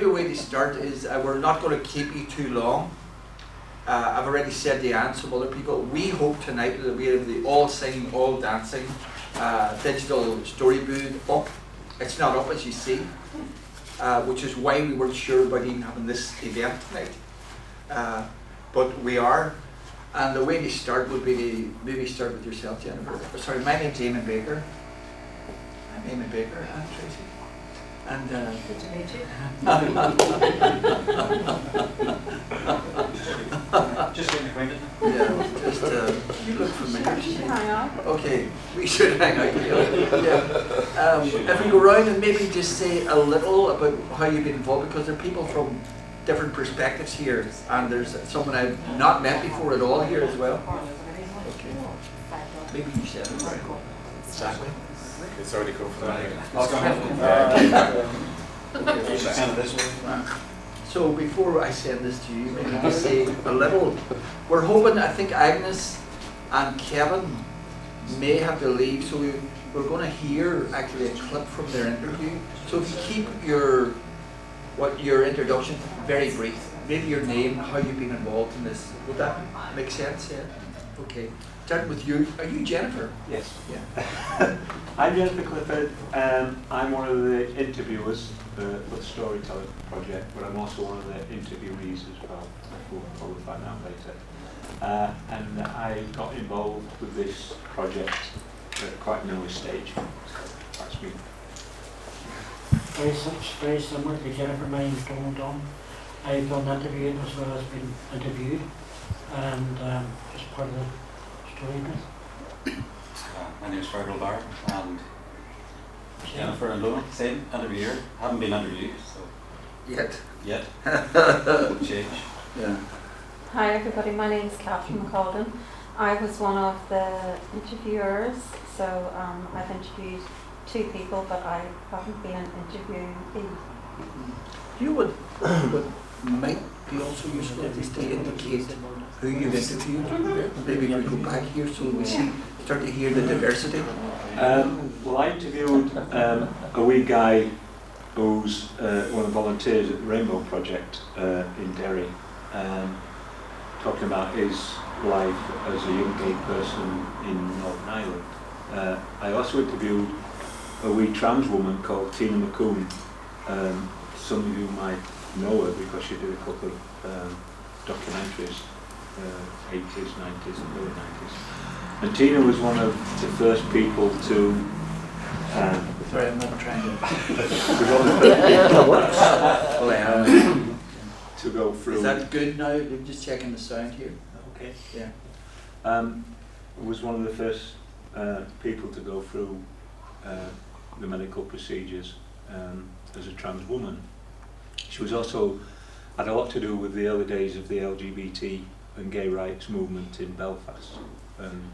maybe a way to start is we're not going to keep you too long. I've already said to Anne, some other people, we hope tonight that we have the all singing, all dancing digital storyboard up. It's not up as you see, which is why we weren't sure about even having this event tonight. But we are. And the way to start would be to maybe start with yourself, Jennifer. Sorry, my name's Eamon Baker. I'm Eamon Baker, and Tracy. And good to meet you. Just getting acquainted. Yeah, just you look familiar. We should hang out. Okay, we should hang out. Yeah. If we go round and maybe just say a little about how you've been involved, because there are people from different perspectives here, and there's someone I've not met before at all here as well. Okay. Maybe you said it right. Exactly. It's already come from that. So before I send this to you, maybe just say a little. We're hoping, I think Agnes and Kevin may have to leave, so we're going to hear actually a clip from their interview. So if you keep your introduction very brief, maybe your name, how you've been involved in this, would that make sense? Yeah. Okay. Starting with you. Are you Jennifer? Yes. Yeah. I'm Jennifer Clifford. I'm one of the interviewers for the Storytelling Project, but I'm also one of the interviewees as well. We'll probably find out later. And I got involved with this project at quite an early stage. That's me. Very similar to Jennifer. My name is Donald Dunn. I've done interviewing as well as been interviewed, and just part of the story. My name is Fergal Barr, and Jennifer and Lona, same interviewer. Haven't been interviewed, so Yet. Change. Yeah. Hi everybody, my name is Catherine McCalden. I was one of the interviewers, so I've interviewed 2 people, but I haven't been an interviewee. You would might be also useful just to indicate who you've interviewed. Maybe we go back here so we start to hear the diversity. Well, I interviewed a wee guy who's one of the volunteers at the Rainbow Project in Derry, talking about his life as a young gay person in Northern Ireland. I also interviewed a wee trans woman called Tina McCoon. Some of you might know her because she did a couple of documentaries, 80s, 90s and early 90s. And Tina was one of the first people to Sorry, I'm not trying to. to go through. Is that good now? I'm just checking the sound here. Okay. Yeah. Was one of the first people to go through the medical procedures as a trans woman. She was also had a lot to do with the early days of the LGBT and gay rights movement in Belfast, and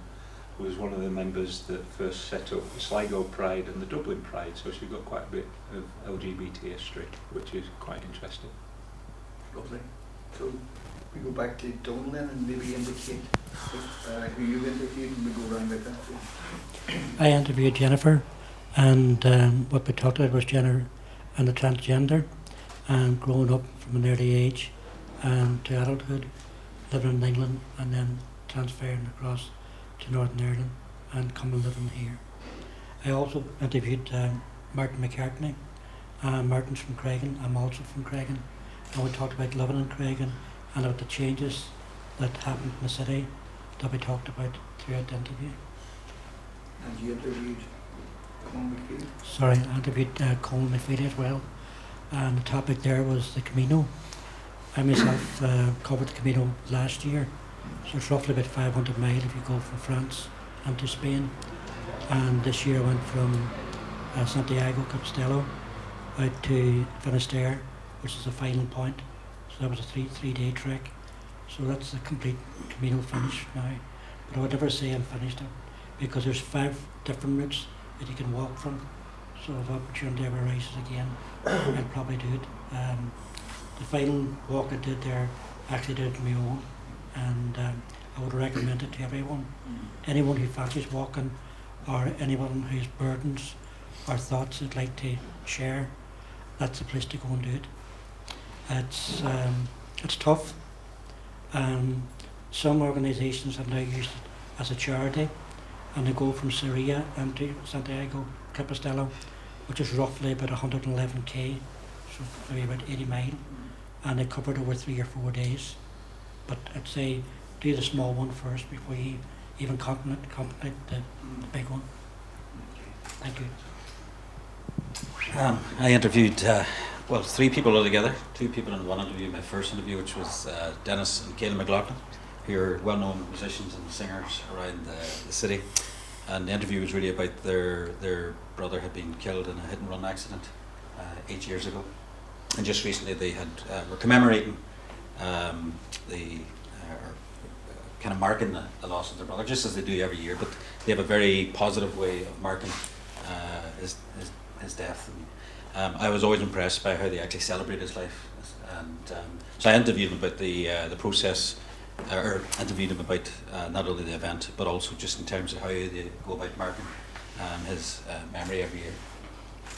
was one of the members that first set up the Sligo Pride and the Dublin Pride, so she's got quite a bit of LGBT history, which is quite interesting. Lovely. So we go back to Donal then and maybe indicate who you interviewed, and we go around like that. I interviewed Jennifer, and what we talked about was gender and the transgender, and growing up from an early age and to adulthood, living in England and then transferring across to Northern Ireland and coming living here. I also interviewed Martin McCartney. Martin's from Craigan, I'm also from Craigan, and we talked about living in Craigan and about the changes that happened in the city that we talked about throughout the interview. And you interviewed Colin McPhee? Sorry, I interviewed Colin McPhee as well, and the topic there was the Camino. I myself covered the Camino last year, so it's roughly about 500 miles if you go from France into Spain, and this year I went from Santiago Compostela out to Finisterre, which is the final point, so that was a three-day trek, so that's the complete Camino finish now, but I would never say I'm finished it, because there's 5 different routes that you can walk from, so if opportunity ever arises again, I'd probably do it. The final walk I did there, I actually did it on my own, and I would recommend it to everyone. Anyone who fancies walking, or anyone who has burdens or thoughts they'd like to share, that's the place to go and do it. It's tough. Some organisations have now used it as a charity, and they go from Syria to Santiago Compostela, which is roughly about 111k, so maybe about 80 miles, and they cover it over 3 or 4 days. But I'd say do the small one first before you even contemplate the big one. Thank you. I interviewed, 3 people altogether, 2 people in one interview. My first interview, which was Dennis and Caelan McLaughlin, who are well-known musicians and singers around the city. And the interview was really about their brother had been killed in a hit-and-run accident 8 years ago. And just recently they were commemorating kind of marking the loss of their brother, just as they do every year, but they have a very positive way of marking his death. And I was always impressed by how they actually celebrate his life. And so I interviewed him about the process, or interviewed him about not only the event, but also just in terms of how they go about marking his memory every year,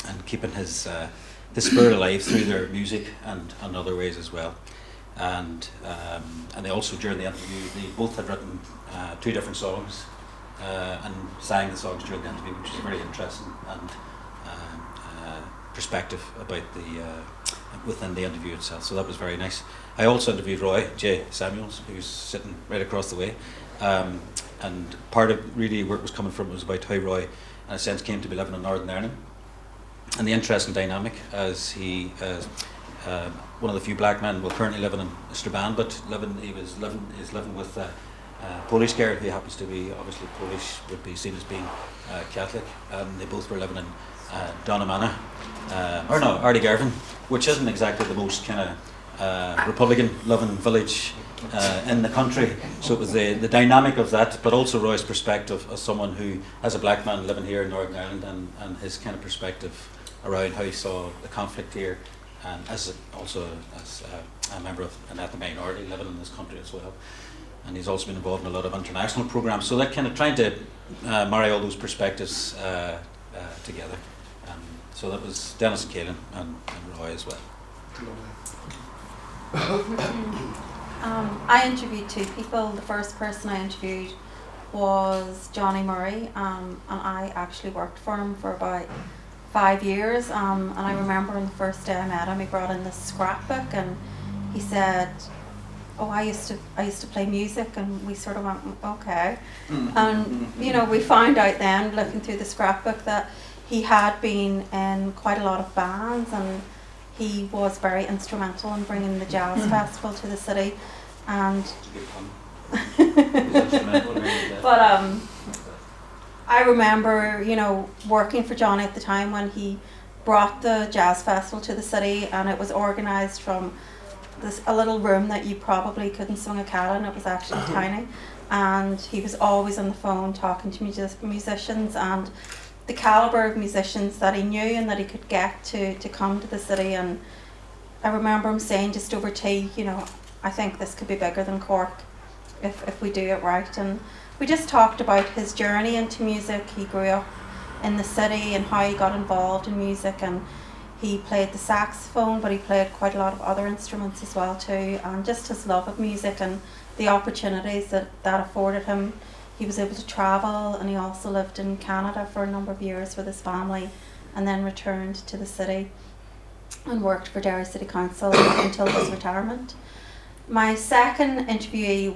and keeping his spirit alive through their music and other ways as well. And they also, during the interview, they both had written 2 different songs and sang the songs during the interview, which is very interesting and perspective about within the interview itself. So that was very nice. I also interviewed Roy J. Samuels, who's sitting right across the way, and part of really where it was coming from was about how Roy, in a sense, came to be living in Northern Ireland, and the interesting dynamic as he. One of the few black men, currently living in Strabane, but he's living with a Polish girl who happens to be obviously Polish, would be seen as being Catholic, and they both were living in Donamana, Ardegarvan, which isn't exactly the most kind of Republican-loving village in the country. So it was the dynamic of that, but also Roy's perspective as someone who, as a black man living here in Northern Ireland, and his kind of perspective around how he saw the conflict here. And also as a member of an ethnic minority living in this country as well. And he's also been involved in a lot of international programs. So that kind of trying to marry all those perspectives together. So that was Dennis and Caelan and Roy as well. I interviewed 2 people. The first person I interviewed was Johnny Murray, and I actually worked for him for about 5 years, and I remember on the first day I met him, he brought in this scrapbook, and he said, "Oh, I used to play music," and we sort of went, "Okay." And we found out then, looking through the scrapbook, that he had been in quite a lot of bands, and he was very instrumental in bringing the jazz festival to the city. And but I remember, working for Johnny at the time when he brought the jazz festival to the city, and it was organised from a little room that you probably couldn't sing a cat in. It was actually tiny, and he was always on the phone talking to musicians, and the calibre of musicians that he knew and that he could get to come to the city. And I remember him saying just over tea, I think this could be bigger than Cork if we do it right. And we just talked about his journey into music. He grew up in the city and how he got involved in music, and he played the saxophone, but he played quite a lot of other instruments as well too, and just his love of music and the opportunities that afforded him. He was able to travel, and he also lived in Canada for a number of years with his family, and then returned to the city and worked for Derry City Council until his retirement. My second interviewee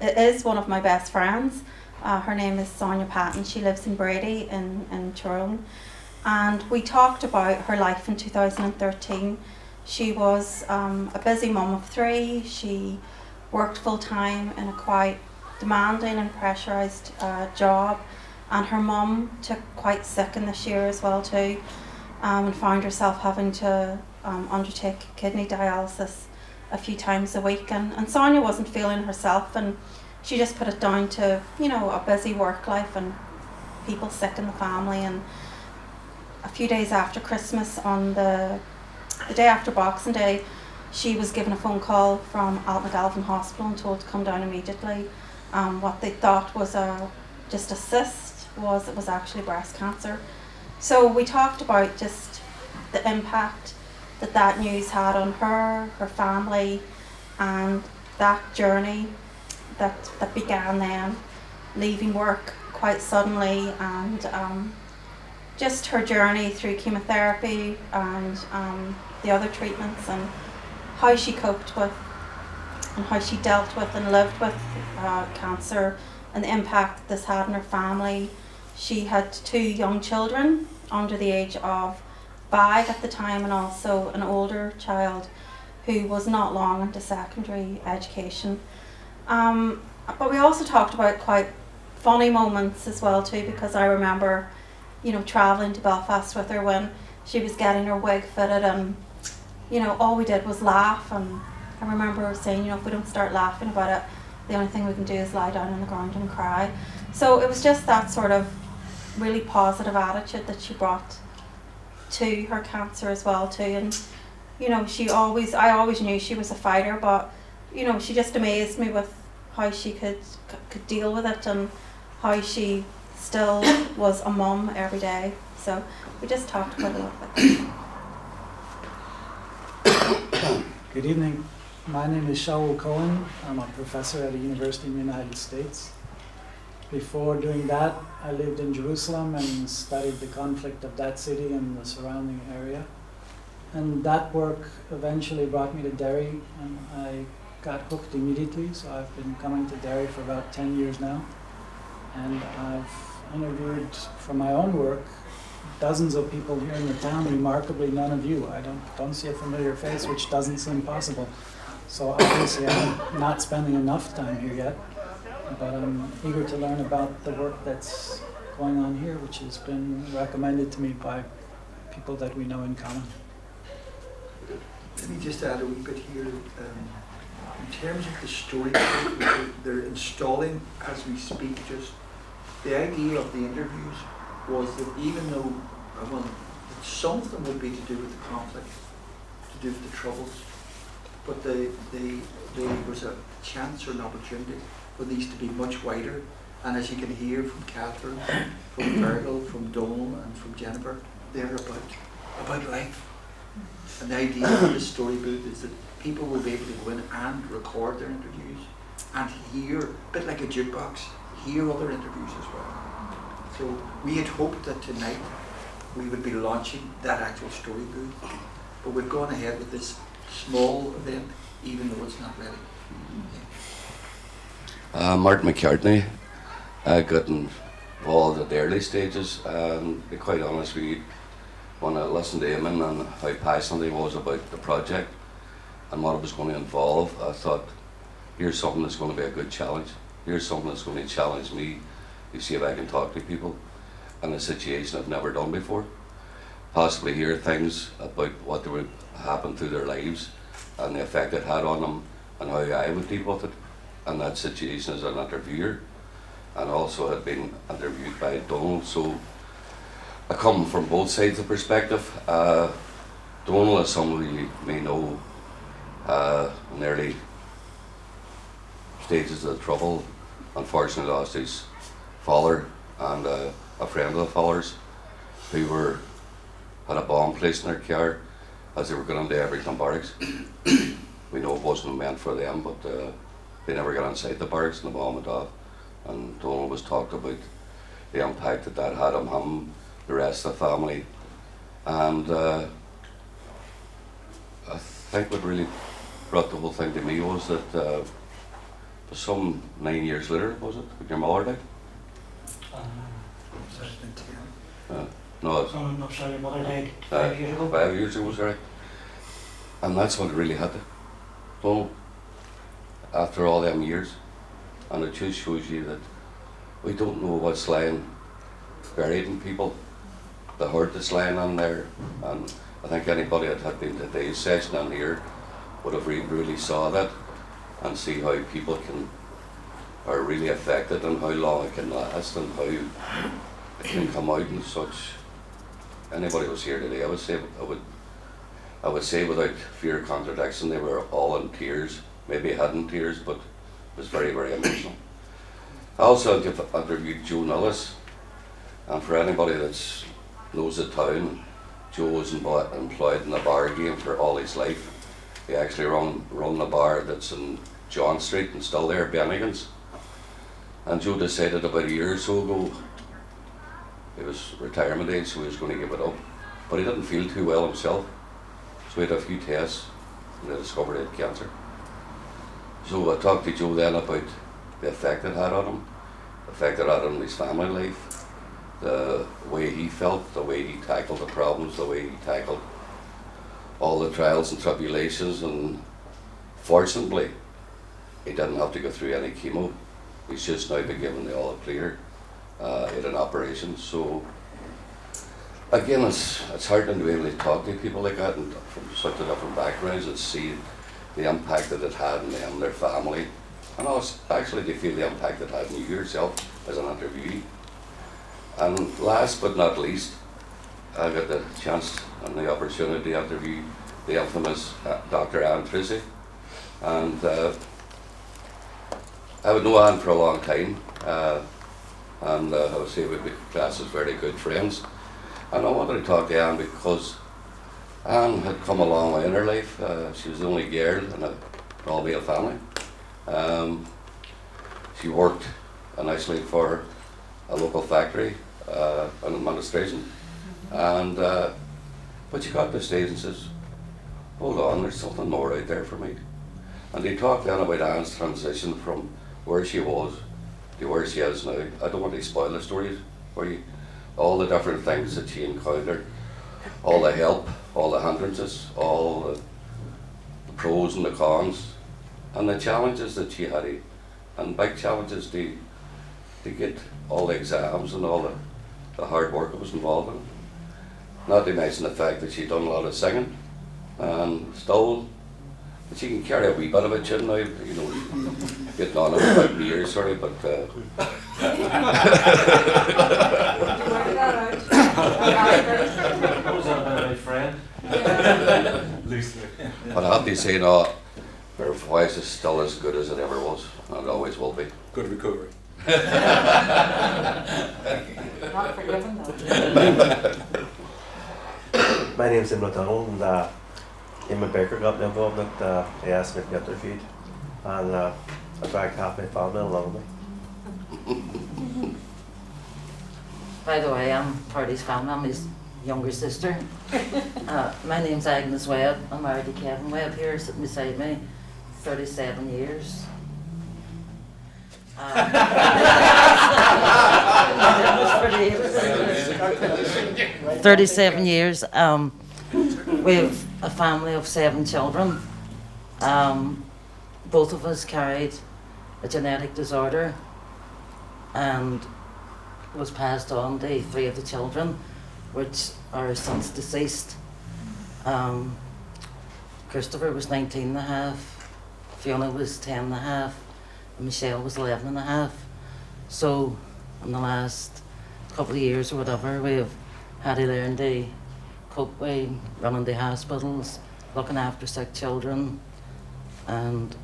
is one of my best friends. Her name is Sonia Patton. She lives in Brady in Tyrone. And we talked about her life in 2013. She was a busy mum of 3. She worked full time in a quite demanding and pressurised job. And her mum took quite sick in this year as well too, and found herself having to undertake kidney dialysis a few times a week, and Sonia wasn't feeling herself, and she just put it down to a busy work life and people sick in the family. And a few days after Christmas, on the day after Boxing Day, she was given a phone call from Altnagalvin Hospital and told to come down immediately. What they thought was just a cyst was actually breast cancer. So we talked about just the impact that news had on her, her family, and that journey that began then, leaving work quite suddenly, and just her journey through chemotherapy and the other treatments, and how she coped with and how she dealt with and lived with cancer and the impact this had on her family. She had 2 young children under the age of 5 at the time, and also an older child who was not long into secondary education. But we also talked about quite funny moments as well too, because I remember, travelling to Belfast with her when she was getting her wig fitted, and all we did was laugh. And I remember her saying, if we don't start laughing about it, the only thing we can do is lie down on the ground and cry. So it was just that sort of really positive attitude that she brought to her cancer as well too. And I always knew she was a fighter, but she just amazed me with how she could deal with it, and how she still was a mum every day. So we just talked quite a lot about that. Good evening. My name is Shaul Cohen. I'm a professor at a university in the United States. Before doing that, I lived in Jerusalem and studied the conflict of that city and the surrounding area. And that work eventually brought me to Derry, and I got hooked immediately. So I've been coming to Derry for about 10 years now. And I've interviewed for my own work dozens of people here in the town, remarkably none of you. I don't see a familiar face, which doesn't seem possible. So obviously I'm not spending enough time here yet, but I'm eager to learn about the work that's going on here, which has been recommended to me by people that we know in common. Let me just add a wee bit here. In terms of the story they're installing as we speak, just the idea of the interviews was that even though, some of them would be to do with the conflict, to do with the troubles, but there was a chance or an opportunity for these to be much wider. And as you can hear from Catherine, from Virgil, from Donal and from Jennifer, they're about life. And the idea of the story booth is that people will be able to go in and record their interviews and hear, a bit like a jukebox, hear other interviews as well. So we had hoped that tonight we would be launching that actual story booth, but we've gone ahead with this small event, even though it's not ready. Martin McCartney, I got involved at the early stages, and to be quite honest with you, when I listened to him and how passionate he was about the project and what it was going to involve, I thought, here's something that's going to be a good challenge. Here's something that's going to challenge me to see if I can talk to people in a situation I've never done before. Possibly hear things about what would happen through their lives and the effect it had on them and how I would deal with it in that situation as an interviewer, and also had been interviewed by Donal. So I come from both sides of the perspective. Donal is somebody you may know in the early stages of the trouble. Unfortunately lost his father and a friend of the father's who had a bomb placed in their car as they were going into Everton Barracks. We know it wasn't meant for them, but they never got inside the barracks and the bomb went off. And Donal was talked about the impact that had on him, the rest of the family. And I think what really brought the whole thing to me was that for some 9 years later, was it, when your mother died? No, it's No, sorry, mother died 5 years ago. 5 years ago, sorry. And that's what really hit it. Donal, after all them years, and it just shows you that we don't know what's lying buried in people, the hurt that's lying on there. And I think anybody that had been to today's session on here would have really saw that and see how people are really affected and how long it can last and how it can come out in such. Anybody who was here today, I would say without fear of contradiction, they were all in tears. Maybe hadn't tears, but it was very, very emotional. I also interviewed Joe Nullis, and for anybody that knows the town, Joe was employed in the bar game for all his life. He actually run the bar that's in John Street and still there, Bennigan's. And Joe decided about a year or so ago, it was retirement age, so he was going to give it up. But he didn't feel too well himself, so he had a few tests and they discovered he had cancer. So I talked to Joe then about the effect it had on him, the effect it had on his family life, the way he felt, the way he tackled the problems, the way he tackled all the trials and tribulations, and fortunately he didn't have to go through any chemo. He's just now been given the all clear in an operation. So again, it's heartening to be able to talk to people like that and from such a different backgrounds and see the impact that it had on them, their family, and also actually to feel the impact it had on you yourself as an interviewee. And last but not least, I got the chance and the opportunity to interview the infamous Dr. Anne Tracy. And I would know Anne for a long time, and I would say we'd be classed as very good friends. And I wanted to talk to Anne because Anne had come a long way in her life. She was the only girl in an all-male family. She worked initially for a local factory in administration, and but she got to the stage and says, hold on, there's something more out there for me. And they talked then about Anne's transition from where she was to where she is now. I don't want to spoil the stories for you. All the different things that she encountered, all the help, all the hindrances, all the pros and the cons, and the challenges that she had, and big challenges to get all the exams and all the hard work that was involved in it. Not to mention the fact that she'd done a lot of singing, and still, she can carry a wee bit of it, shouldn't I? You know, getting on about years, sorry, but my friend. Loosely. but I have to say now, her voice is still as good as it ever was, and it always will be. Good recovery. Not forgiven though. My name's Imran Donald, and Eamon Baker got me involved in it. He asked me to be interviewed, and I dragged half my family along with me. By the way, I'm part of his family. I'm his younger sister. My name's Agnes Webb. I'm married to Kevin Webb here, sitting beside me. 37 years. 37 years. We have a family of 7 children. Both of us carried a genetic disorder and was passed on to 3 of the children, which are since deceased. Christopher was 19 and a half, Fiona was 10 and a half, and Michelle was 11 and a half. So in the last couple of years or whatever, we've had to learn to cope with running to hospitals, looking after sick children, and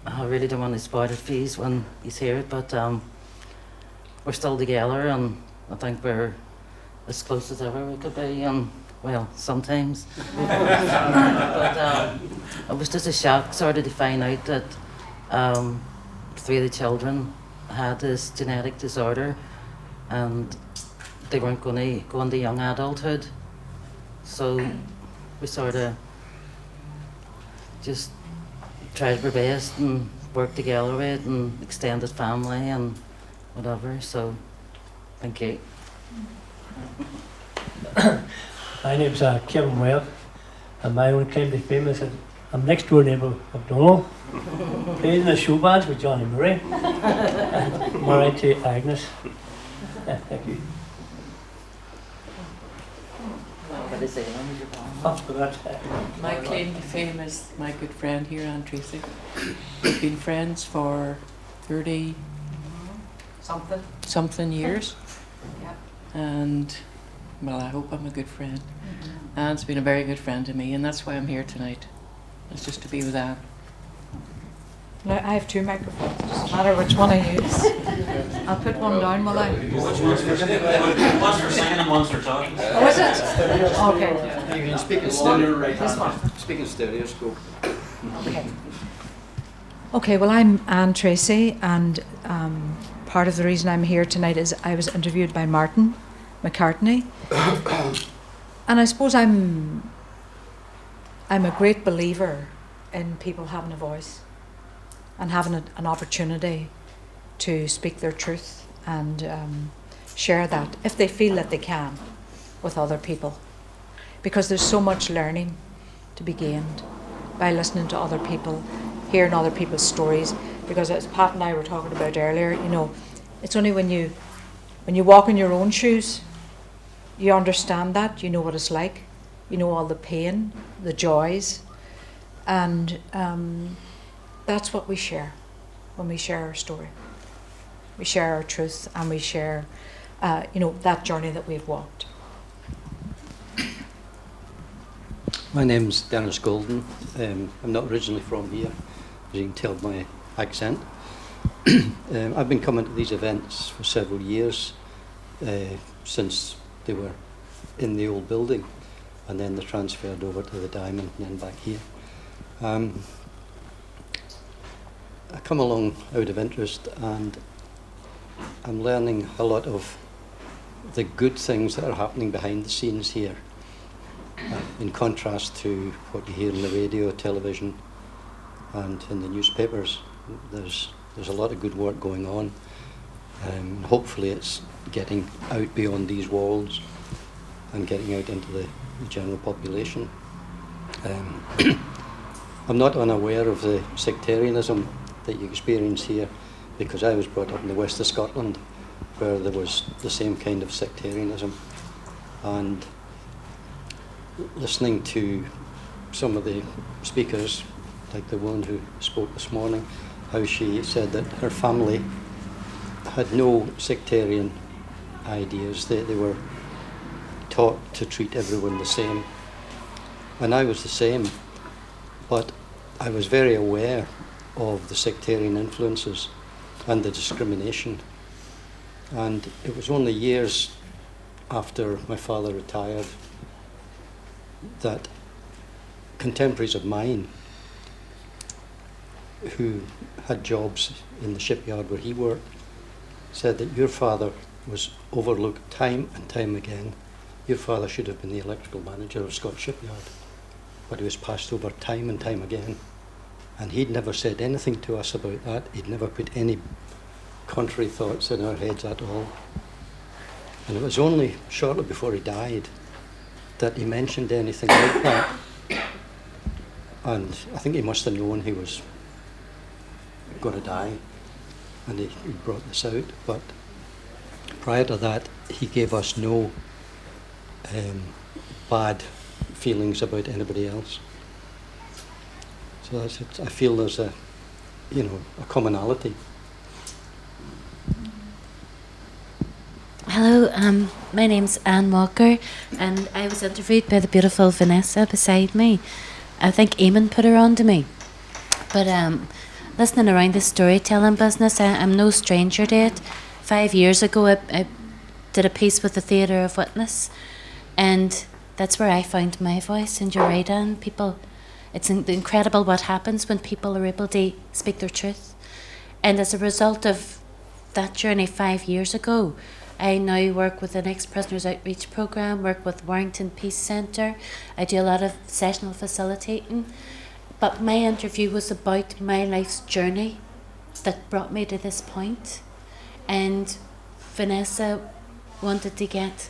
I really don't want to spoil it for you when he's here, but we're still together, and I think we're as close as ever we could be, and well, sometimes. But it was just a shock sort of to find out that 3 of the children had this genetic disorder, and they weren't going to go into young adulthood. So we sort of just tried our best and worked together with it and extended family and whatever. So thank you. My name's Kevin Webb, and my own claim to fame is that I'm next door neighbour of Donald, played in the show bands with Johnny Murray, and married to Agnes. Thank you. My claim to fame is my good friend here, Anne Tracy. We've been friends for 30 something years. Yep. And well, I hope I'm a good friend. Anne's been a very good friend to me, and that's why I'm here tonight. It's just to be with Anne. No, I have 2 microphones. Doesn't matter which one I use. I'll put one down, will I? One's for singing and one's for talking. Oh, is it? Okay. You can speak in This one. Speak in stereoscope. Okay. Okay, well, I'm Anne Tracy, and part of the reason I'm here tonight is I was interviewed by Martin McCartney. And I suppose I'm a great believer in people having a voice and having an opportunity to speak their truth and share that, if they feel that they can, with other people. Because there's so much learning to be gained by listening to other people, hearing other people's stories. Because as Pat and I were talking about earlier, you know, it's only when you walk in your own shoes, you understand that, you know what it's like, you know all the pain, the joys, and that's what we share when we share our story. We share our truth, and we share, that journey that we've walked. My name's Dennis Golden. I'm not originally from here, as you can tell by my accent. I've been coming to these events for several years, since they were in the old building, and then they transferred over to the Diamond and then back here. I come along out of interest, and I'm learning a lot of the good things that are happening behind the scenes here, in contrast to what you hear on the radio, television, and in the newspapers. There's a lot of good work going on. Hopefully it's getting out beyond these walls and getting out into the general population. I'm not unaware of the sectarianism that you experience here, because I was brought up in the west of Scotland, where there was the same kind of sectarianism. And listening to some of the speakers, like the one who spoke this morning, how she said that her family had no sectarian ideas. They were taught to treat everyone the same. And I was the same, but I was very aware of the sectarian influences and the discrimination. And it was only years after my father retired that contemporaries of mine who had jobs in the shipyard where he worked said that your father was overlooked time and time again. Your father should have been the electrical manager of Scott Shipyard, but he was passed over time and time again. And he'd never said anything to us about that. He'd never put any contrary thoughts in our heads at all. And it was only shortly before he died that he mentioned anything like that. And I think he must have known he was going to die, and he brought this out. But prior to that, he gave us no bad feelings about anybody else. So that's it. I feel there's a commonality. Hello, my name's Anne Walker, and I was interviewed by the beautiful Vanessa beside me. I think Eamon put her on to me. But listening around the storytelling business, I'm no stranger to it. 5 years ago, I did a piece with the Theatre of Witness, and that's where I found my voice. And you're right, Anne, it's incredible what happens when people are able to speak their truth. And as a result of that journey 5 years ago, I now work with an ex-prisoners outreach programme, work with Warrington Peace Centre. I do a lot of sessional facilitating. But my interview was about my life's journey that brought me to this point. And Vanessa wanted to get,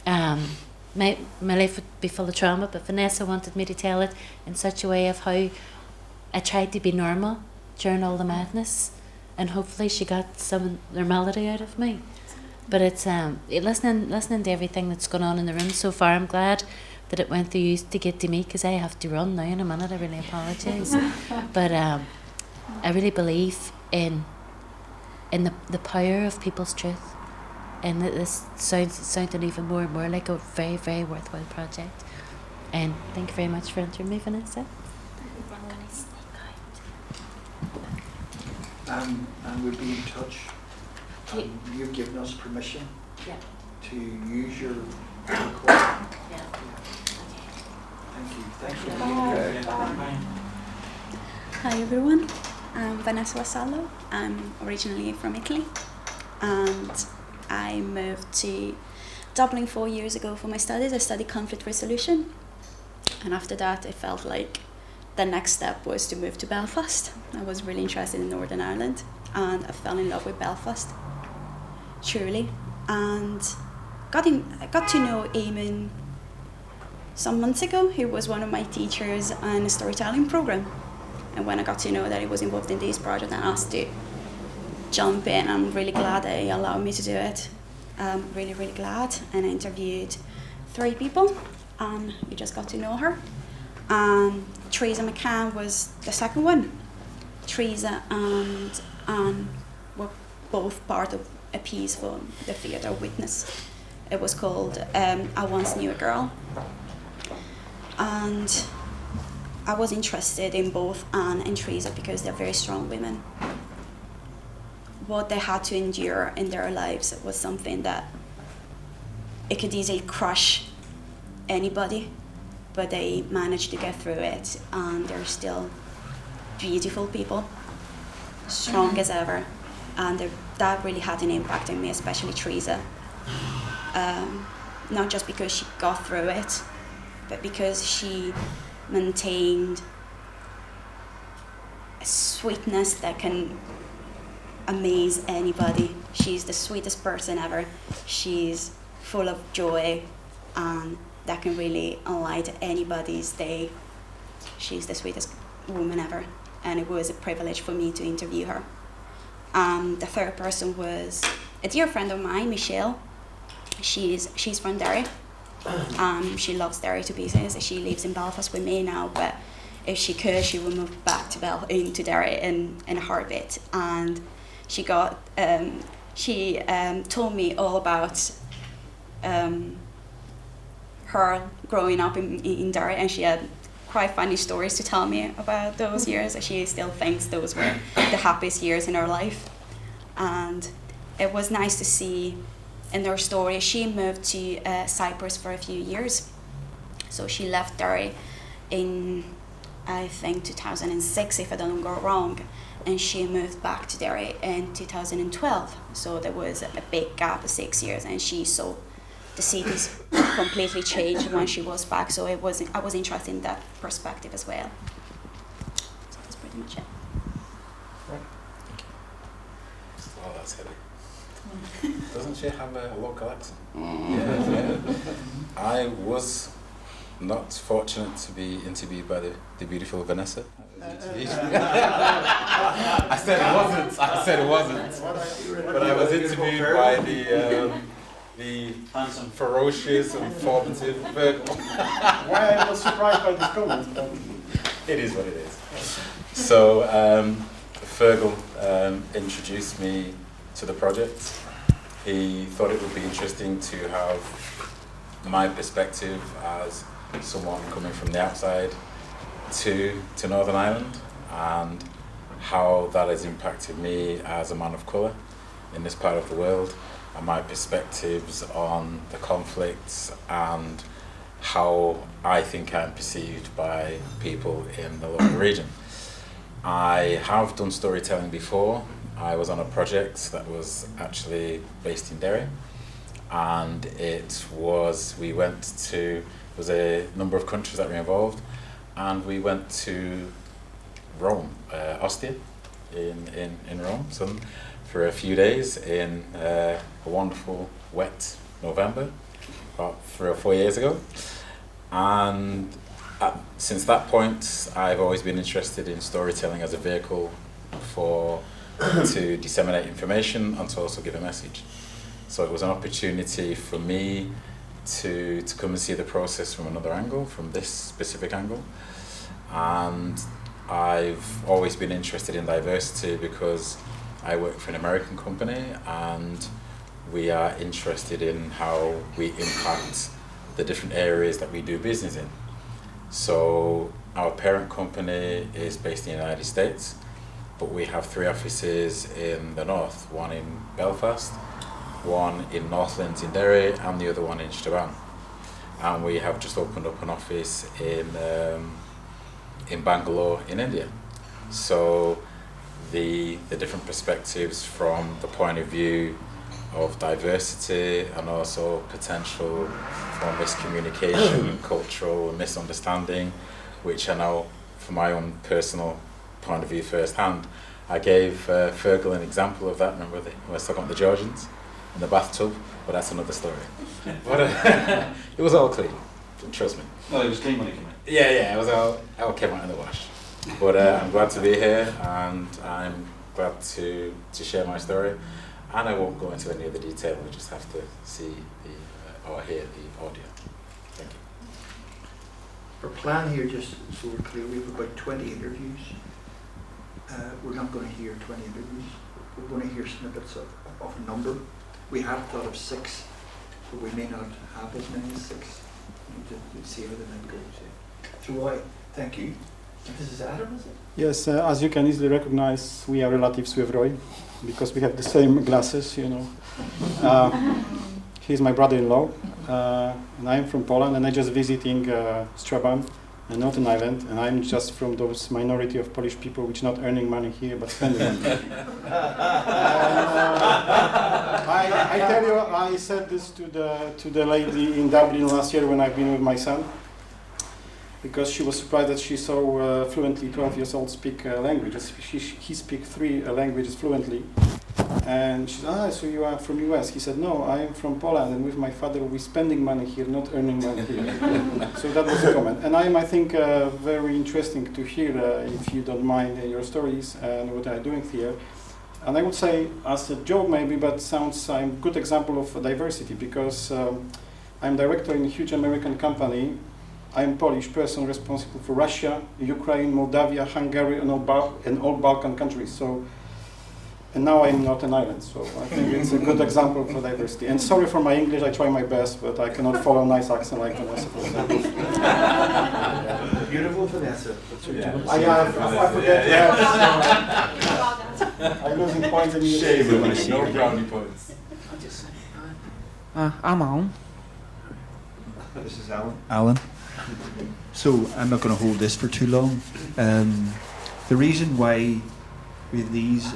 my life would be full of trauma, but Vanessa wanted me to tell it in such a way of how I tried to be normal during all the madness. And hopefully she got some normality out of me. But it's listening to everything that's gone on in the room so far. I'm glad that it went through you to get to me, because I have to run now in a minute. I really apologise. But I really believe in the power of people's truth, and that this sounding even more and more like a very, very worthwhile project. And thank you very much for interviewing me, Vanessa. And we'll be in touch. Okay. You've given us permission Yeah. to use your recording. Yeah. Thank you. Thank you. Bye. Hi everyone, I'm Vanessa Vassallo. I'm originally from Italy and I moved to Dublin 4 years ago for my studies. I studied conflict resolution, and after that I felt like the next step was to move to Belfast. I was really interested in Northern Ireland and I fell in love with Belfast, truly, and I got to know Eamon some months ago. He was one of my teachers in a storytelling program, and when I got to know that he was involved in this project and asked to jump in, I'm really glad that he allowed me to do it. I'm really, really glad. And I interviewed 3 people and we just got to know her. Teresa McCann was the second one. Teresa and Anne were both part of a piece for the Theatre Witness. It was called I Once Knew a Girl. And I was interested in both Anne and Teresa because they're very strong women. What they had to endure in their lives was something that it could easily crush anybody, but they managed to get through it, and they're still beautiful people, strong as ever, and that really had an impact on me, especially Teresa. Not just because she got through it, but because she maintained a sweetness that can amaze anybody. She's the sweetest person ever. She's full of joy, and that can really enlighten anybody's day. She's the sweetest woman ever, and it was a privilege for me to interview her. The third person was a dear friend of mine, Michelle. She's from Derry. She loves Derry to pieces. She lives in Belfast with me now, but if she could, she would move back to into Derry in a heartbeat. And she got she told me all about her growing up in Derry, and she had quite funny stories to tell me about those years. She still thinks those were the happiest years in her life. And it was nice to see in her story, she moved to Cyprus for a few years. So she left Derry in, I think, 2006, if I don't go wrong, and she moved back to Derry in 2012. So there was a big gap of 6 years, and she saw the cities completely change when she was back. So I was interested in that perspective as well. So that's pretty much it. Oh, that's heavy. Doesn't she have a local accent? Mm. Yeah. I was not fortunate to be interviewed by the beautiful Vanessa. I said it wasn't. But I was interviewed by the handsome, ferocious, and formative Fergal. Why I was surprised by this comment. But it is what it is. So Fergal introduced me to the project. He thought it would be interesting to have my perspective as someone coming from the outside to Northern Ireland, and how that has impacted me as a man of colour in this part of the world, and my perspectives on the conflicts and how I think I'm perceived by people in the local region. I have done storytelling before. I was on a project that was actually based in Derry, and we went to, there was a number of countries that were involved, and we went to Rome, Ostia, in Rome, for a few days in a wonderful wet November, about 3 or 4 years ago. And since that point, I've always been interested in storytelling as a vehicle to disseminate information and to also give a message. So it was an opportunity for me to come and see the process from another angle, from this specific angle. And I've always been interested in diversity because I work for an American company, and we are interested in how we impact the different areas that we do business in. So our parent company is based in the United States, but we have 3 offices in the north, one in Belfast, one in Northlands in Derry, and the other one in Strabane. And we have just opened up an office in Bangalore in India. So the different perspectives from the point of view of diversity and also potential for miscommunication and cultural misunderstanding, which I know from my own personal point of view firsthand. I gave Fergal an example of that. Remember when I was talking about the Georgians in the bathtub? But that's another story. But it was all clean, trust me. No, it was clean when it came in. Yeah, it was all came out in the wash. But I'm glad to be here, and I'm glad to share my story. And I won't go into any of the detail. We just have to see or hear the audio. Thank you. Our plan here, just so we're clear, we have about 20 interviews. We're not going to hear 20 interviews. We're going to hear snippets of a number. We have thought of 6, but we may not have as many as 6. To see how the night goes. So Roy, thank you. This is Adam, is it? Yes, as you can easily recognize, we are relatives with Roy because we have the same glasses, you know. He's my brother-in-law, and I'm from Poland, and I'm just visiting Strabane and Northern Ireland, and I'm just from those minority of Polish people which not earning money here but spending money. I tell you, I said this to the lady in Dublin last year when I've been with my son, because she was surprised that she so fluently, 12 years old, speak languages. He speaks 3 languages fluently. And she said, so you are from US? He said, no, I am from Poland, and with my father we're spending money here, not earning money here. So that was a comment. And I think, very interesting to hear, if you don't mind, your stories and what I'm doing here. And I would say, as a joke maybe, but sounds I'm a good example of diversity, because I'm director in a huge American company. I'm a Polish person responsible for Russia, Ukraine, Moldavia, Hungary, and all Balkan countries. So, and now I'm Northern Ireland, so I think it's a good example for diversity. And sorry for my English, I try my best, but I cannot follow a nice accent like Vanessa, for example. Beautiful Vanessa. I forget. I'm losing points in English. No brownie points. I'm Alan. This is Alan. So I'm not going to hold this for too long. The reason why we have these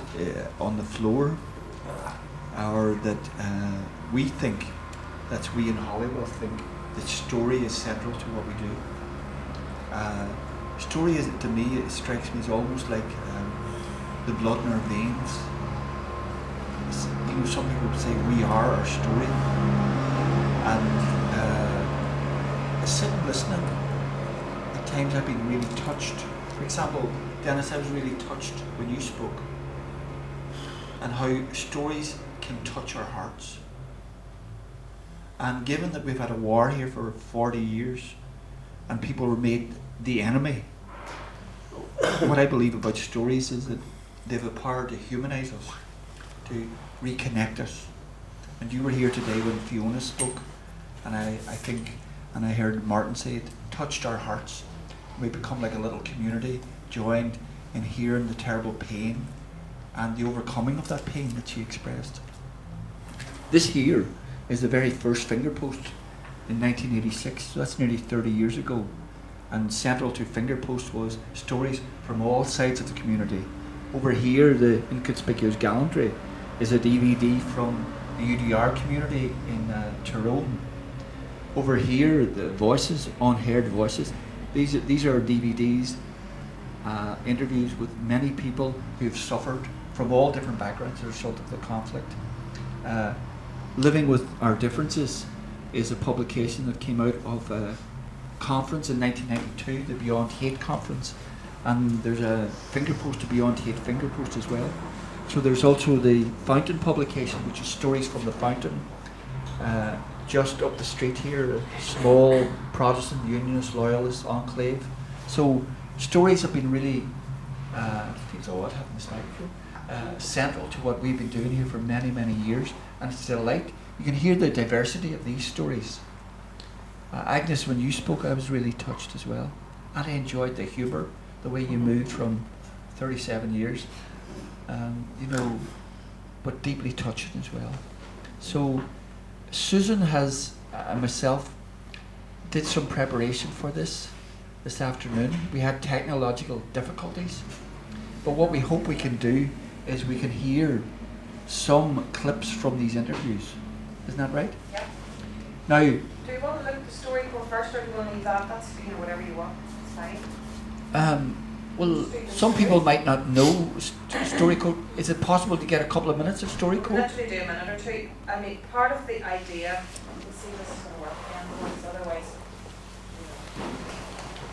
on the floor are that we think, that's we in Hollywood think, that story is central to what we do. Story is, to me, it strikes me as almost like the blood in our veins. You know, some people would say we are our story, and sitting listening, at times I've been really touched. For example, Dennis, I was really touched when you spoke, and how stories can touch our hearts. And given that we've had a war here for 40 years, and people were made the enemy, what I believe about stories is that they have a power to humanize us, to reconnect us. And you were here today when Fiona spoke, and I think, and I heard Martin say it, touched our hearts. We become like a little community, joined in hearing the terrible pain and the overcoming of that pain that she expressed. This here is the very first finger post in 1986, so that's nearly 30 years ago. And central to finger post was stories from all sides of the community. Over here, the Inconspicuous Gallantry is a DVD from the UDR community in Tyrone. Over here, the Voices, Unheard Voices. These are DVDs, interviews with many people who've suffered from all different backgrounds as a result of the conflict. Living with Our Differences is a publication that came out of a conference in 1992, the Beyond Hate Conference, and there's a finger post to Beyond Hate finger post as well. So there's also the Fountain publication, which is Stories from the Fountain. Just up the street here, a small Protestant Unionist Loyalist enclave. So stories have been really, feels odd having this microphone, central to what we've been doing here for many, many years, and it's a delight. You can hear the diversity of these stories. Agnes, when you spoke, I was really touched as well, and I enjoyed the humour, the way you moved from 37 years, you know, but deeply touching as well. So Susan has, and myself, did some preparation for this afternoon. We had technological difficulties, but what we hope we can do is we can hear some clips from these interviews. Isn't that right? Yeah. Now, do you want to look at the story first, or do you want to leave that? That's, you know, whatever you want. It's fine. well, some people might not know story code. Is it possible to get a couple of minutes of story We'll code? literally do a minute or two. I mean, part of the idea, we'll see if this is going to work again, because otherwise, you know,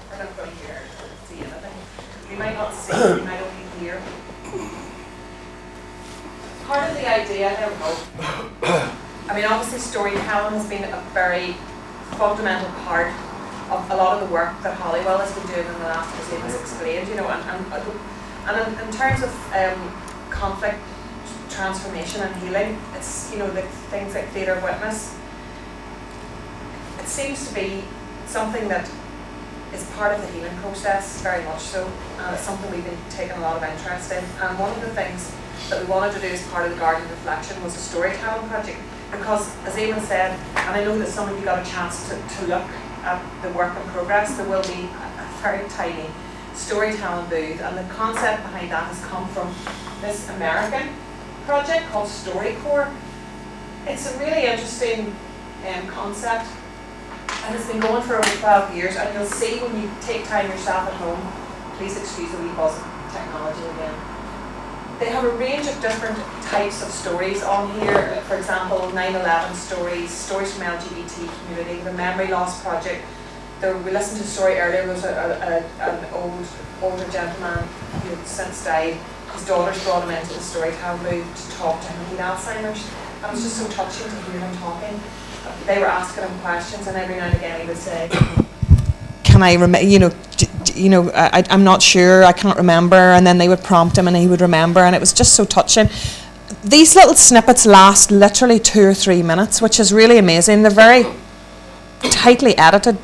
we're not going to hear or see anything. We might not see, we might only hear. Part of the idea, there we go. I mean, obviously storytelling has been a very fundamental part of a lot of the work that Holywell has been doing in the last, as Eva's explained, you know, and in terms of conflict transformation and healing, it's, you know, the things like theatre of witness, it seems to be something that is part of the healing process, very much so, and it's something we've been taking a lot of interest in. And one of the things that we wanted to do as part of the Garden of Reflection was a storytelling project, because as Eamon said, and I know that some of you got a chance to look at the work in progress, there will be a very tiny storytelling booth, and the concept behind that has come from this American project called StoryCorps. It's a really interesting concept, and it's been going for over 12 years, and you'll see when you take time yourself at home, please excuse the wee buzz of technology again. They have a range of different types of stories on here. For example, 9/11 stories, stories from LGBT community, the Memory Loss Project. We listened to a story earlier. There was an older gentleman who had since died. His daughters brought him into the storytelling booth to talk to him. He had Alzheimer's. And it was just so touching to hear him talking. They were asking him questions, and every now and again he would say, "Can I remember? I'm not sure. I can't remember." And then they would prompt him, and he would remember. And it was just so touching. These little snippets last literally 2 or 3 minutes, which is really amazing. They're very tightly edited.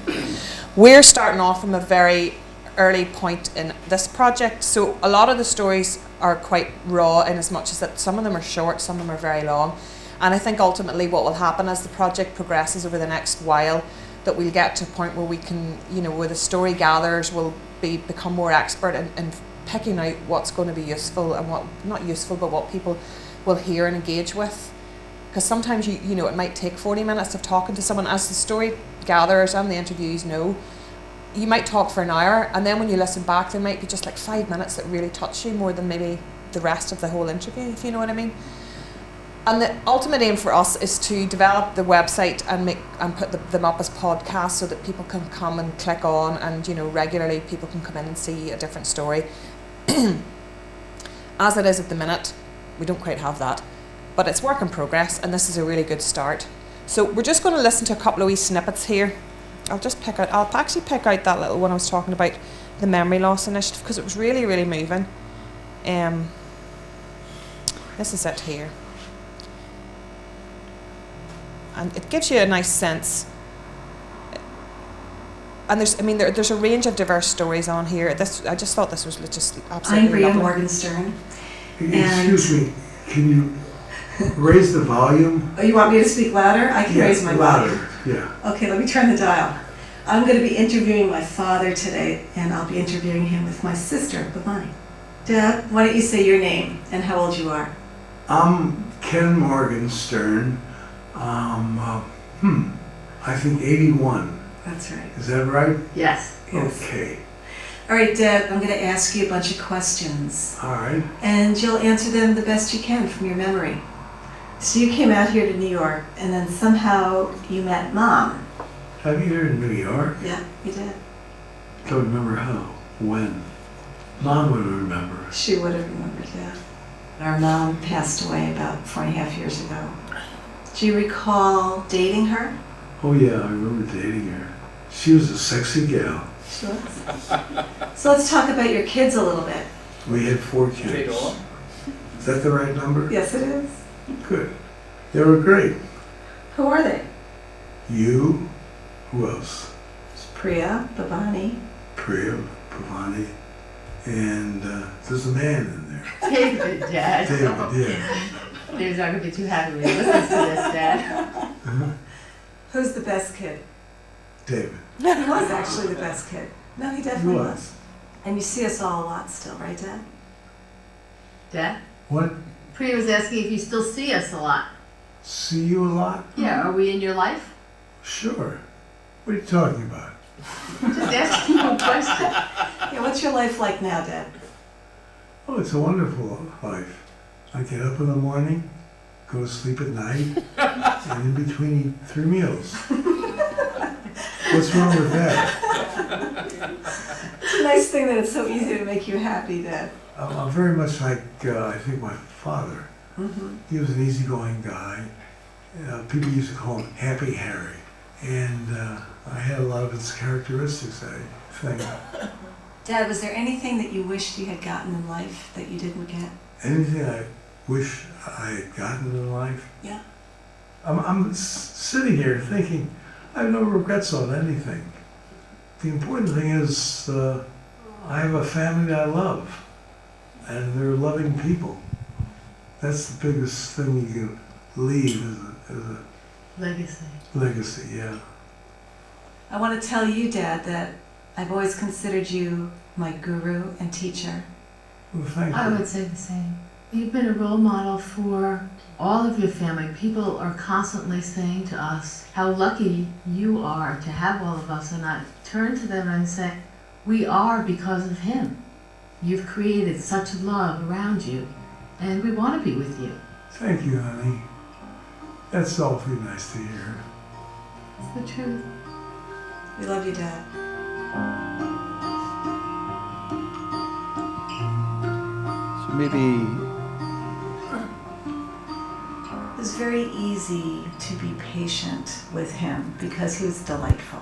We're starting off from a very early point in this project, so a lot of the stories are quite raw in as much as that some of them are short, some of them are very long. And I think ultimately what will happen as the project progresses over the next while, that we'll get to a point where we can, where the story gatherers will become more expert in picking out what's going to be useful and what not useful, but what people will hear and engage with. Because sometimes it might take 40 minutes of talking to someone, as the story gatherers and the interviewees know. You might talk for an hour, and then when you listen back, there might be just like 5 minutes that really touch you more than maybe the rest of the whole interview, if you know what I mean. And the ultimate aim for us is to develop the website and put them up as podcasts so that people can come and click on, and regularly people can come in and see a different story. As it is at the minute, we don't quite have that, but it's work in progress, and this is a really good start. So we're just going to listen to a couple of wee snippets here. I'll actually pick out that little one I was talking about, the Memory Loss Initiative, because it was really, really moving. This is it here. And it gives you a nice sense. And there's a range of diverse stories on here. I just thought this was just absolutely I'm Bria lovely. Morgenstern. Excuse me, can you raise the volume? Oh, you want me to speak louder? I can raise my louder, volume. yeah. Okay, let me turn the dial. I'm going to be interviewing my father today, and I'll be interviewing him with my sister, Bhavani. Dad, why don't you say your name and how old you are? I'm Ken Morgenstern. I think 81. That's right. Is that right? Yes. Okay. All right, Dad, I'm going to ask you a bunch of questions. All right. And you'll answer them the best you can from your memory. So you came out here to New York, and then somehow you met Mom. Have you here in New York? Yeah, you did. Don't remember how. When? Mom would remember. She would have remembered, yeah. Our mom passed away about 4.5 years ago. Do you recall dating her? Oh yeah, I remember dating her. She was a sexy gal. She was. So let's talk about your kids a little bit. We had 4 kids. Is that the right number? Yes, it is. Good. They were great. Who are they? You. Who else? Priya, Bhavani. Priya, Bhavani, and there's a man in there. David, Dad. David, yeah. David's not going to be too happy when he listens to this, Dad. Who's the best kid? David. He was actually the best kid. No, he definitely He was. was. And you see us all a lot still, right, Dad? Dad? What? Priya was asking if you still see us a lot. See you a lot? Yeah, are we in your life? Sure. What are you talking about? Just asking you a question. Yeah, what's your life like now, Dad? Oh, it's a wonderful life. I get up in the morning, go to sleep at night, and in between eat 3 meals. What's wrong with that? It's a nice thing that it's so easy to make you happy, Dad. I'm very much like, I think, my father. Mm-hmm. He was an easygoing guy. People used to call him Happy Harry. And I had a lot of his characteristics, I think. Dad, was there anything that you wished you had gotten in life that you didn't get? Anything I wish I had gotten in life? Yeah. I'm sitting here thinking, I have no regrets on anything. The important thing is I have a family that I love, and they're loving people. That's the biggest thing you can leave as a Legacy. legacy, yeah. I want to tell you, Dad, that I've always considered you my guru and teacher. Well, thank I you. would say the same. You've been a role model for all of your family. People are constantly saying to us how lucky you are to have all of us, and I turn to them and say, we are because of him. You've created such love around you, and we want to be with you. Thank you, honey. That's awfully nice to hear. It's the truth. We love you, Dad. So maybe It was very easy to be patient with him because he was delightful.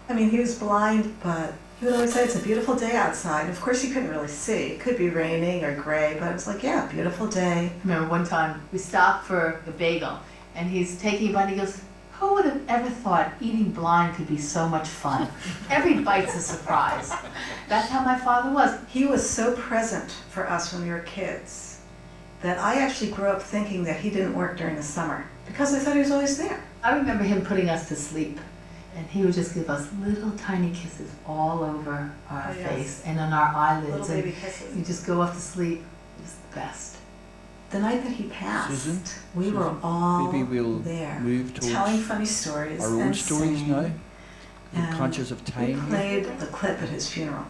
I mean, he was blind, but he would always say, it's a beautiful day outside. Of course, you couldn't really see. It could be raining or gray, but it was like, yeah, beautiful day. I remember one time we stopped for a bagel, and he's taking a bite, and he goes, who would have ever thought eating blind could be so much fun? Every bite's a surprise. That's how my father was. He was so present for us when we were kids that I actually grew up thinking that he didn't work during the summer because I thought he was always there. I remember him putting us to sleep, and he would just give us little tiny kisses all over our Oh, yes. face and on our eyelids. Little and baby kisses. you just go off to sleep. It was the best. The night that he passed, Susan, we were all maybe we'll there, move towards telling funny stories our own and stories singing. now. We're And conscious of We time here. played the clip at his funeral,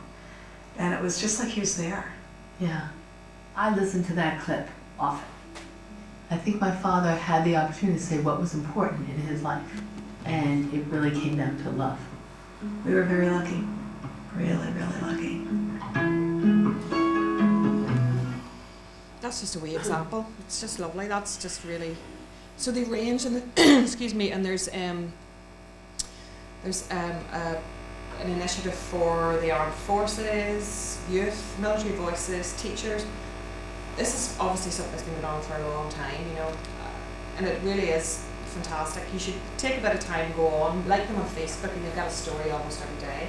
and it was just like he was there. Yeah. I listened to that clip often. I think my father had the opportunity to say what was important in his life, and it really came down to love. We were very lucky, really, really lucky. That's just a wee example. It's just lovely. That's just really. So they range in the excuse me, and there's an initiative for the armed forces, youth, military voices, teachers. This is obviously something that's been going on for a long time, you know, and it really is fantastic. You should take a bit of time and go on, like them on Facebook, and they've got a story almost every day.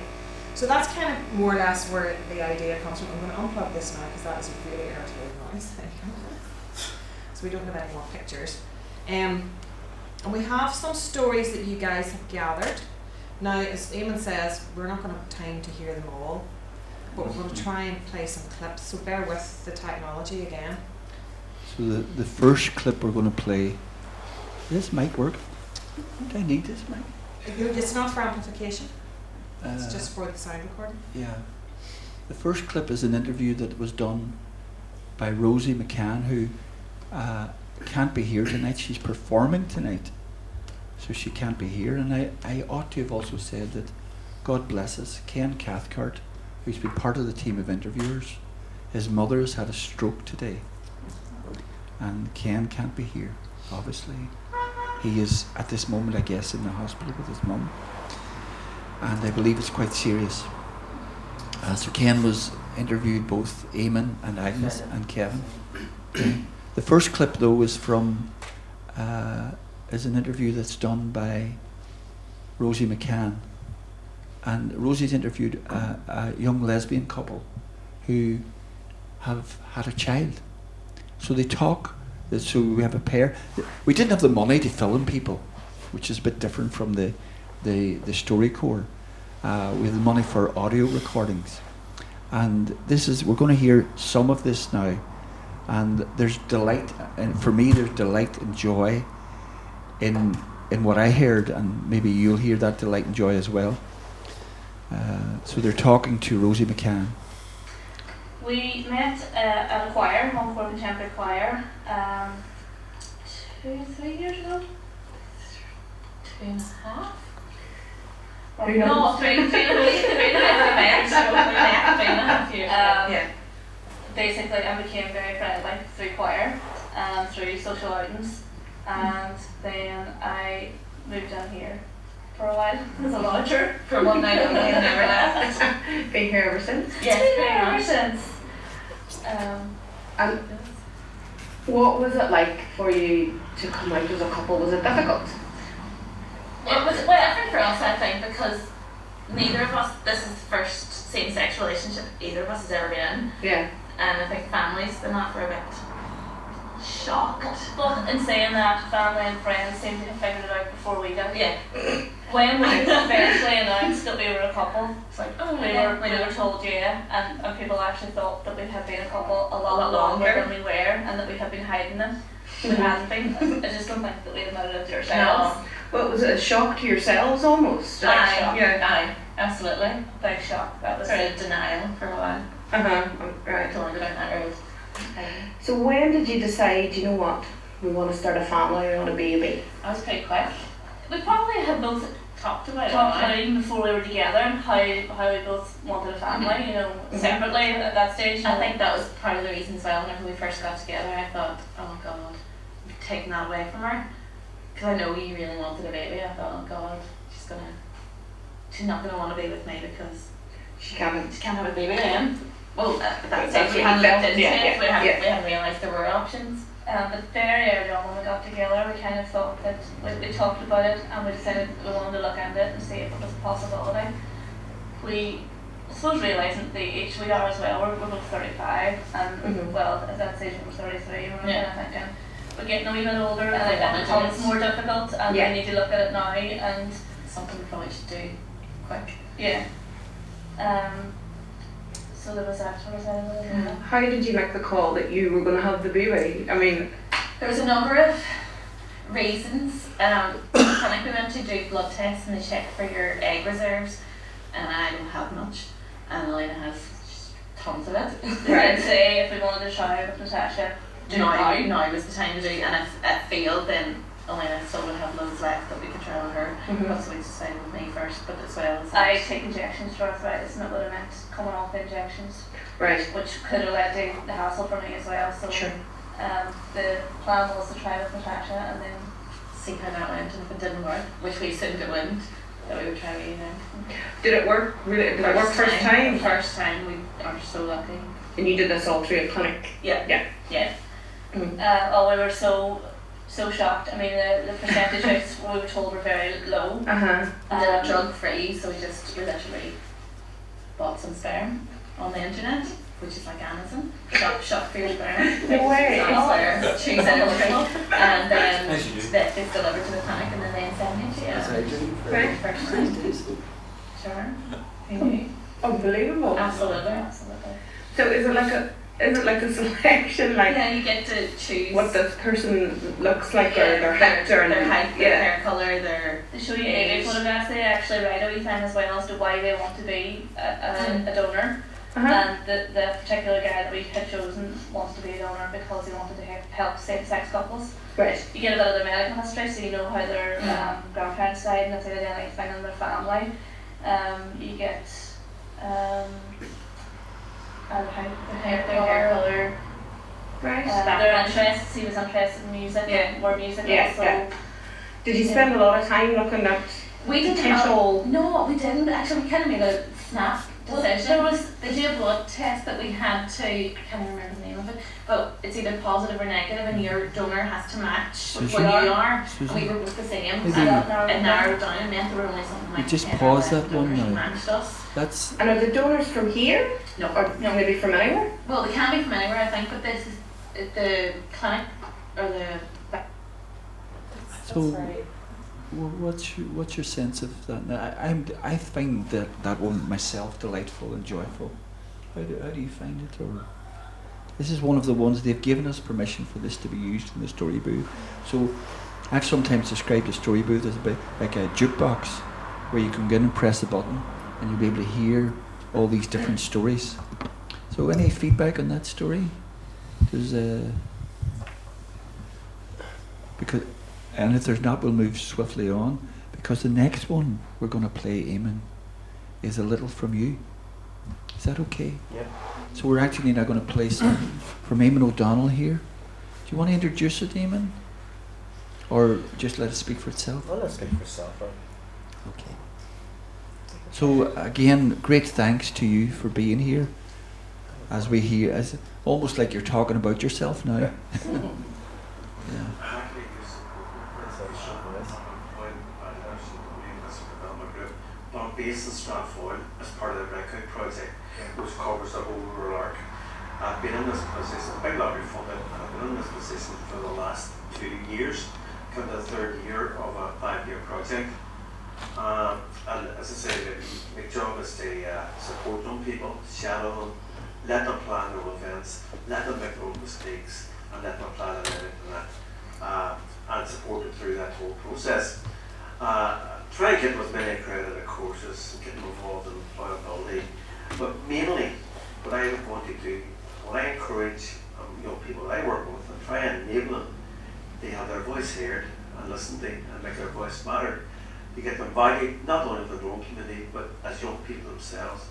So that's kind of more or less where the idea comes from. I'm going to unplug this now because that is really irritating noise. So we don't have any more pictures. And we have some stories that you guys have gathered. Now, as Eamon says, we're not going to have time to hear them all, but we're going to try and play some clips, so bear with the technology again. So the first clip we're going to play, this might work. Do I need this mic? It's not for amplification, it's Uh, just for the sound recording. Yeah. The first clip is an interview that was done by Rosie McCann, who can't be here tonight. She's performing tonight, so she can't be here. And I ought to have also said that God bless us, Ken Cathcart, who's been part of the team of interviewers. His mother has had a stroke today, and Ken can't be here, obviously. He is, at this moment, I guess, in the hospital with his mum, and I believe it's quite serious. So Ken was interviewed both Eamon and Agnes and Kevin. The first clip, though, is from is an interview that's done by Rosie McCann. And Rosie's interviewed a young lesbian couple who have had a child. So they talk. So we have a pair. We didn't have the money to film people, which is a bit different from the StoryCorps. We have the money for audio recordings, and we're going to hear some of this now. And there's delight, and for me, there's delight and joy in what I heard, and maybe you'll hear that delight and joy as well. So they're talking to Rosie McCann. We met at a choir, Monkford Contemporary Choir, 2-3 years ago. 2.5. No, 3.5 years ago. Basically, I became very friendly through choir and through social outings, and then I moved down here for a while as a lodger for one night only and never left. Been here ever since? Yes, been here ever since. And what was it like for you to come out as a couple? Was it difficult? It was different for us, I think, because neither of us, this is the first same-sex relationship either of us has ever been in. Yeah. And I think families, they're not for a bit shocked. But in saying that, family and friends seem to have figured it out before we did. Yeah. When we eventually announced that we were a couple, it's like, we were told and people actually thought that we had been a couple a lot longer than we were, and that we had been hiding them. We hadn't been. I just don't think that we admitted it to ourselves. No. Well, was it a shock to yourselves almost? Aye, absolutely. Big shock. That was a denial for a while. Right. Don't go down that road. So when did you decide, you know what, we want to start a family, we want a baby? I was pretty quick. We probably had both talked about it even before we were together, and how we both wanted a family, separately at that stage. I think that was part of the reason as well. Whenever we first got together, I thought, oh my God, I'm taking that away from her. Because I know you really wanted a baby. I thought, oh God, she's not gonna want to be with me because she can't have a baby then. Well, at that That's stage we what hadn't you looked into felt, it. We hadn't realised there were options. But very early on when we got together, we kind of thought that we talked about it, and we decided we wanted to look into it and see if it was a possibility. I suppose realising the age we are as well, we're both 35, and well, at that stage we were 33, we were kind of thinking, we're getting a wee bit older, and it becomes more difficult, and we need to look at it now, and something we probably should do quick. Yeah. So there was that. How did you make the call that you were going to have the baby? I mean, there was a number of reasons. I think we went to do blood tests and they checked for your egg reserves, and I don't have much, and Elena has tons of it. I'd say if we wanted to try with Natasha, now was the time to do, and if it failed, then Elena still would have loads left that we could try with her. That's what we decided with me first, but as well as I take injections for arthritis, and it would have meant coming off the injections, which could have led to the hassle for me as well. So the plan was to try with Natasha and then see how that went, and if it didn't work, which we assumed it wouldn't, that we would try again. Did it work? Really? Did it work first time? First time, we are so lucky. And you did this all through a clinic? Yeah. We were so shocked. I mean, the percentage rates we were told were very low. Drug free, so we literally bought some sperm on the internet, which is like Amazon. Shop for your sperm. No way. Choose anything, and then it's delivered to the clinic, and then they inseminate you. Right. First time. Sure. Who knew? Unbelievable. Absolutely. So is it like a selection, you get to choose what this person looks like, or their height, their hair colour, They show you age photographs. They actually write a wee thing as well as to why they want to be a donor. And the particular guy that we had chosen wants to be a donor because he wanted to help same-sex couples. Right. You get a bit of their medical history, so you know how their grandparents died and if they had anything in their family. You get their hair colour. Right. Their interests. He was interested in music, more music also. Did you spend a lot of time looking at we didn't potential? No, we didn't. Actually, we kind of made a snap decision. There was the blood test that we had to, I can't remember the name of it, but it's either positive or negative, and your donor has to match what you are. And we were both the same, and it narrowed down and meant there were only something like just 10 pause or that 11 one donors who now. matched us. That's And are the donors from here? No. Or no, maybe from anywhere? Well, they can be from anywhere, I think, but this is the clinic or the. so. What's your sense of that? Now, I find that one myself delightful and joyful. How do you find it? Or this is one of the ones they've given us permission for this to be used in the story booth. So I've sometimes described the story booth as a bit like a jukebox, where you can go in and press a button and you'll be able to hear all these different stories. So any feedback on that story? And if there's not, we'll move swiftly on, because the next one we're going to play, Eamon, is A Little From You. Is that okay? Yeah. So we're actually now going to play some from Eamon O'Donnell here. Do you want to introduce it, Eamon? Or just let it speak for itself? Well, let's speak for itself, right? Okay. So again, great thanks to you for being here. As we hear, as almost like you're talking about yourself now. Yeah. Based in Stratfoyle as part of the Breakout project, which covers the whole rural arc. I've been in this position, big lottery funded, and I've been in this position for the last 2 years, come to the 3rd year of a 5-year project. And as I say, my job is to support young people, shadow them, let them plan their own events, let them make their own mistakes, and let them plan and everything that, and support them through that whole process. Try and get them as many accredited courses and get them involved in employability. But mainly, what I would want to do, what I encourage young people that I work with, and try and enable them to have their voice heard and listened to and make their voice matter, to get them valued not only within their own community but as young people themselves.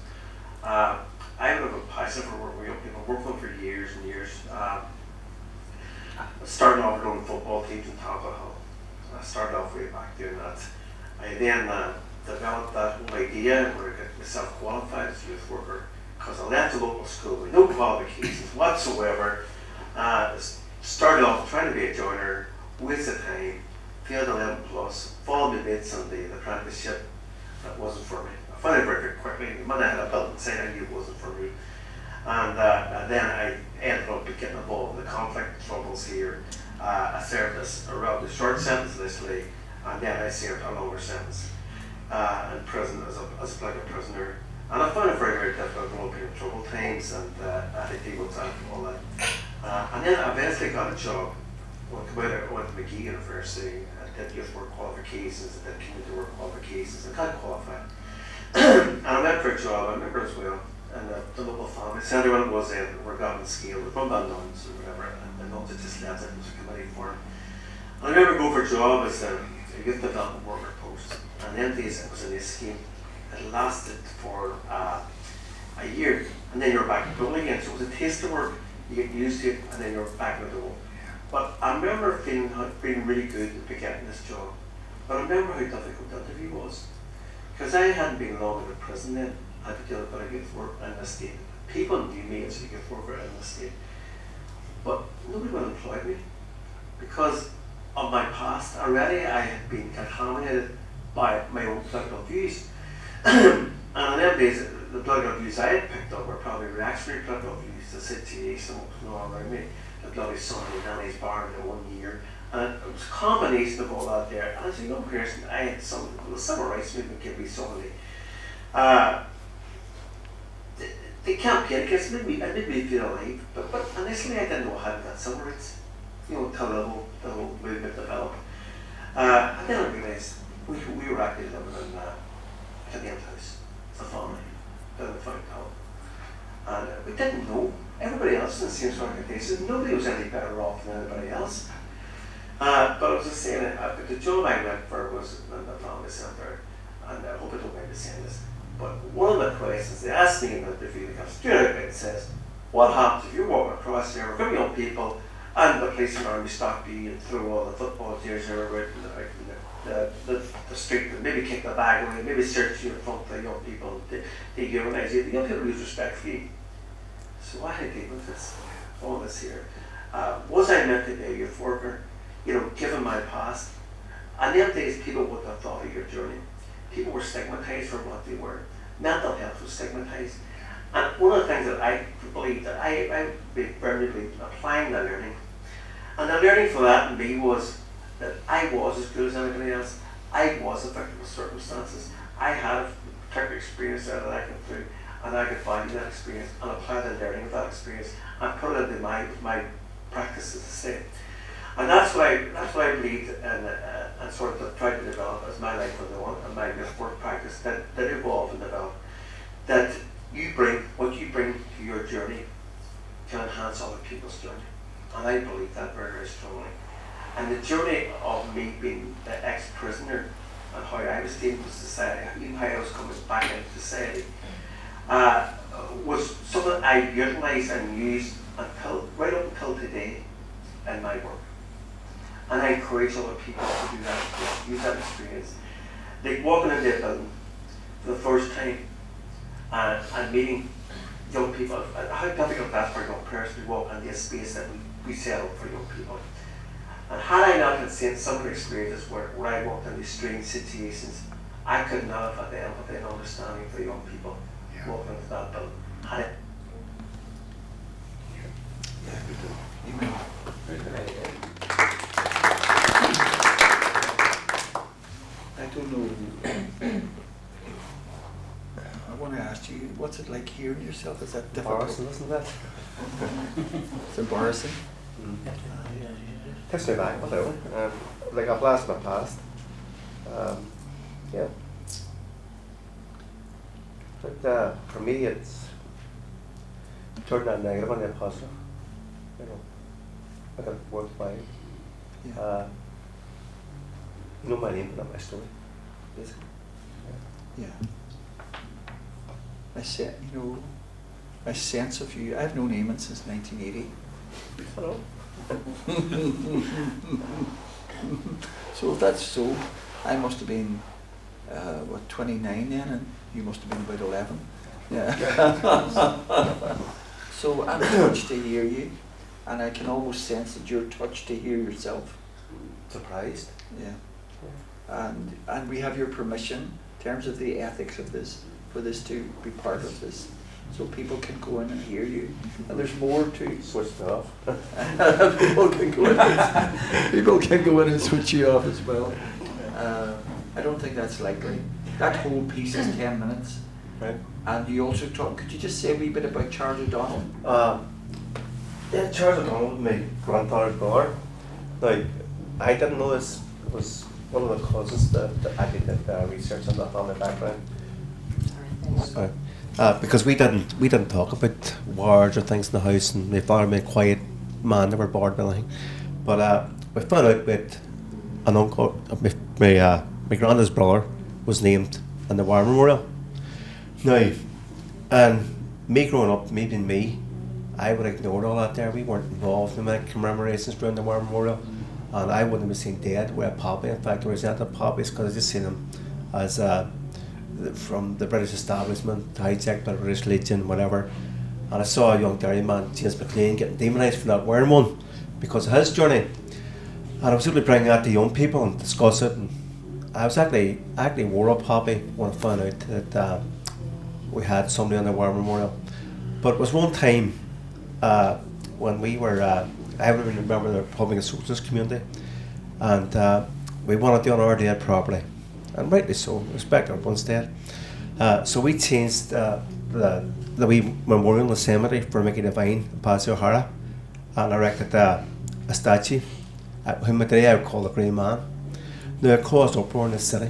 I would have a passion for working with young people. I've worked with them for years and years. Starting off with own football teams in Taplow Hill. I started off way back doing that. I then developed that whole idea where I got myself qualified as a youth worker, because I left the local school with no qualifications whatsoever. Started off trying to be a joiner, wasted time, failed 11 plus, followed my mates on the apprenticeship. That wasn't for me. I found it very quickly. The minute I had a building site, I knew it wasn't for me. And then I ended up getting involved in the conflict troubles here. I served a relatively short sentence initially, and then I served a longer sentence in prison as a political prisoner. And I found it very, very difficult growing up in troubled times, and I had to deal with that and all that. And then I eventually got a job. I went to McGee University, I did youth work qualifications, I did community work qualifications, and got qualified. And I went for a job, I remember as well, in the local family centre when it was where Gavin Scale, it was run by nuns or whatever, and the nuns had just left it, it was a committee for it. And I remember going for a job as a youth development worker post, and then it was in this scheme. It lasted for a year, and then you're back to building again. So it was a taste of work, you get used to it, and then you're back in the role. But I remember feeling really good at getting this job. But I remember how difficult the interview was. Because I hadn't been long in the prison then, I had to deal with youth work in the state. People knew me as a youth worker in the state. But nobody would employ me. Because of my past, already I had been contaminated by my own political views. And in them days, the political views I had picked up were probably reactionary political views, the situation was all around me. The bloody son of Nanny's barn in 1 year. And it was a combination of all that there. And as a young person, I had the civil rights movement gave me some of the campaign against me, it made me feel alive. But initially I didn't know how to get civil rights, until the whole movement developed. And then I realised we were actually living in a condemned house, as a family, down in Fountain Hill. And we didn't know. Everybody else in the same sort of condition, nobody was any better off than anybody else. But I was just saying, the job I went for was in the family centre, and I hope I don't mind me saying this, but one of the questions they asked me in the interview, they come straight out and says, what happens if you're walking across here, we're young people, And the police and army stopped me and threw all the football jerseys out in the street, and maybe kick the bag away, maybe search you in front of the young people, dehumanize you. The young people lose respect for you. So why did I deal with this? All this here. Was I meant to be a youth worker? You know, given my past. And them days people wouldn't have thought of your journey. People were stigmatized for what they were. Mental health was stigmatized. And one of the things that I believe that I firmly believe applying the learning. And the learning for that in me was that I was as good as anybody else. I was a victim of circumstances. I had a particular experience that I could do, and I could value that experience and apply the learning of that experience and put it into my practice, as I say. And that's what I believed and sort of tried to develop as my life went on and my work practice that evolved and developed. That you bring what you bring to your journey can enhance other people's journey. And I believe that very, very strongly. And the journey of me being the ex-prisoner and how I was dealing with society, even how I was coming back into society, was something I utilised and used right up until today in my work. And I encourage other people to do that, to use that experience. Like walking into a building for the first time and meeting young people, how difficult that's for a young person to walk into a space that we set up for young people. And had I not had seen some of the experiences where I walked into strange situations, I could not have had the empathy and understanding for young people walking into that building. Had it. I don't know. I want to ask you, what's it like hearing yourself? Is that difficult? Embarrassing, isn't it? It's embarrassing. Takes me back, whatever. Like a blast of my past. Yeah. But for me, it's turning that negative into a positive. You know, make it worthwhile. Yeah. You know my name, but not my story, basically. Yeah. My sense of you. I've known Eamon since 1980. Hello. So if that's so, I must have been 29 then, and you must have been about 11. Yeah. So I'm touched to hear you, and I can almost sense that you're touched to hear yourself. Surprised. Yeah. And we have your permission in terms of the ethics of this, for this to be part of this. So people can go in and hear you, and there's more to switch off. People can go in and switch you off as well. I don't think that's likely. That whole piece is 10 minutes. Right. And you also talk. Could you just say a wee bit about Charles O'Donnell? Yeah, Charles O'Donnell was my grandfather's brother. Now, I didn't know this was one of the cousins that I did research on the family background. Sorry. Because we didn't talk about wars or things in the house, and my father made a quiet man, never bored with anything. But we found out that an uncle, my granddad's brother, was named in the War Memorial. Now, and me growing up, me being me, I would have ignored all that there. We weren't involved in many commemorations during the War Memorial, and I wouldn't have seen dead with a poppy. In fact, I resented poppies because I just seen them as from the British establishment, hijacked by the British Legion, whatever. And I saw a young dairyman, James McLean, getting demonised for not wearing one because of his journey. And I was able to bring that to young people and discuss it. And I was actually wore a poppy when I found out that we had somebody on the War Memorial. But it was one time when we were, I remember the Republican Socialist community, and we wanted to honour our dead properly. And rightly so, respect our one's dead. So we changed the wee memorial in the cemetery for Mickey Devine and Patsy O'Hara, and erected a statue, whom today I would call the Green Man. Now it caused uproar in the city,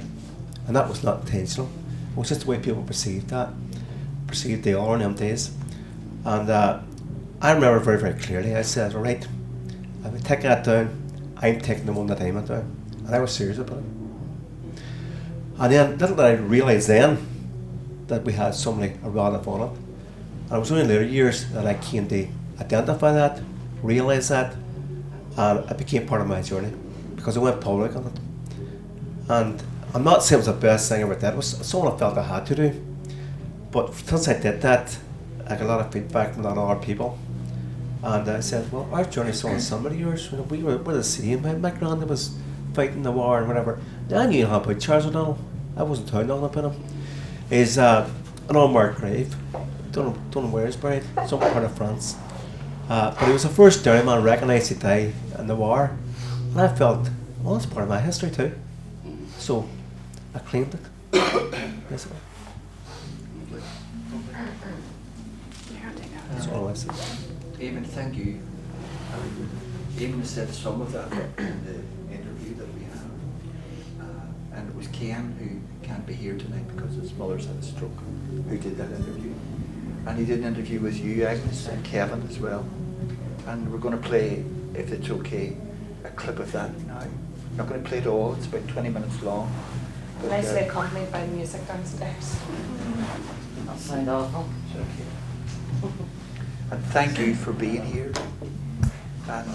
and that was not intentional. It was just the way people perceived the honour in them days. And I remember very, very clearly, I said, all right, if we take that down, I'm taking the one that I'm down. And I was serious about it. And then, little did I realise then that we had somebody around on it. And it was only in later years that I came to identify that, realise that, and it became part of my journey because I went public on it. And I'm not saying it was the best thing I ever did. It was something I felt I had to do. But since I did that, I got a lot of feedback from a lot of other people. And I said, well, our journey's so similar to yours. You know, we're the same. My granddad was fighting the war and whatever. Now, I knew nothing about Charles O'Donnell. I wasn't telling nothing about him. He's an unmarked grave. Don't know where he's buried. Some part of France. But he was the first dairyman recognised to die in the war. And I felt, well, that's part of my history too. So I claimed it. Basically. That's all I said. Eamon, thank you. Eamon said some of that in the interview that we had. And it was Ken, who can't be here tonight because his mother's had a stroke, who did that interview. And he did an interview with you, Agnes, and Kevin as well. And we're going to play, if it's okay, a clip of that now. I'm not going to play it all, it's about 20 minutes long. But, Nicely accompanied by music downstairs. That sound awful. It's okay. And thank you for being here. And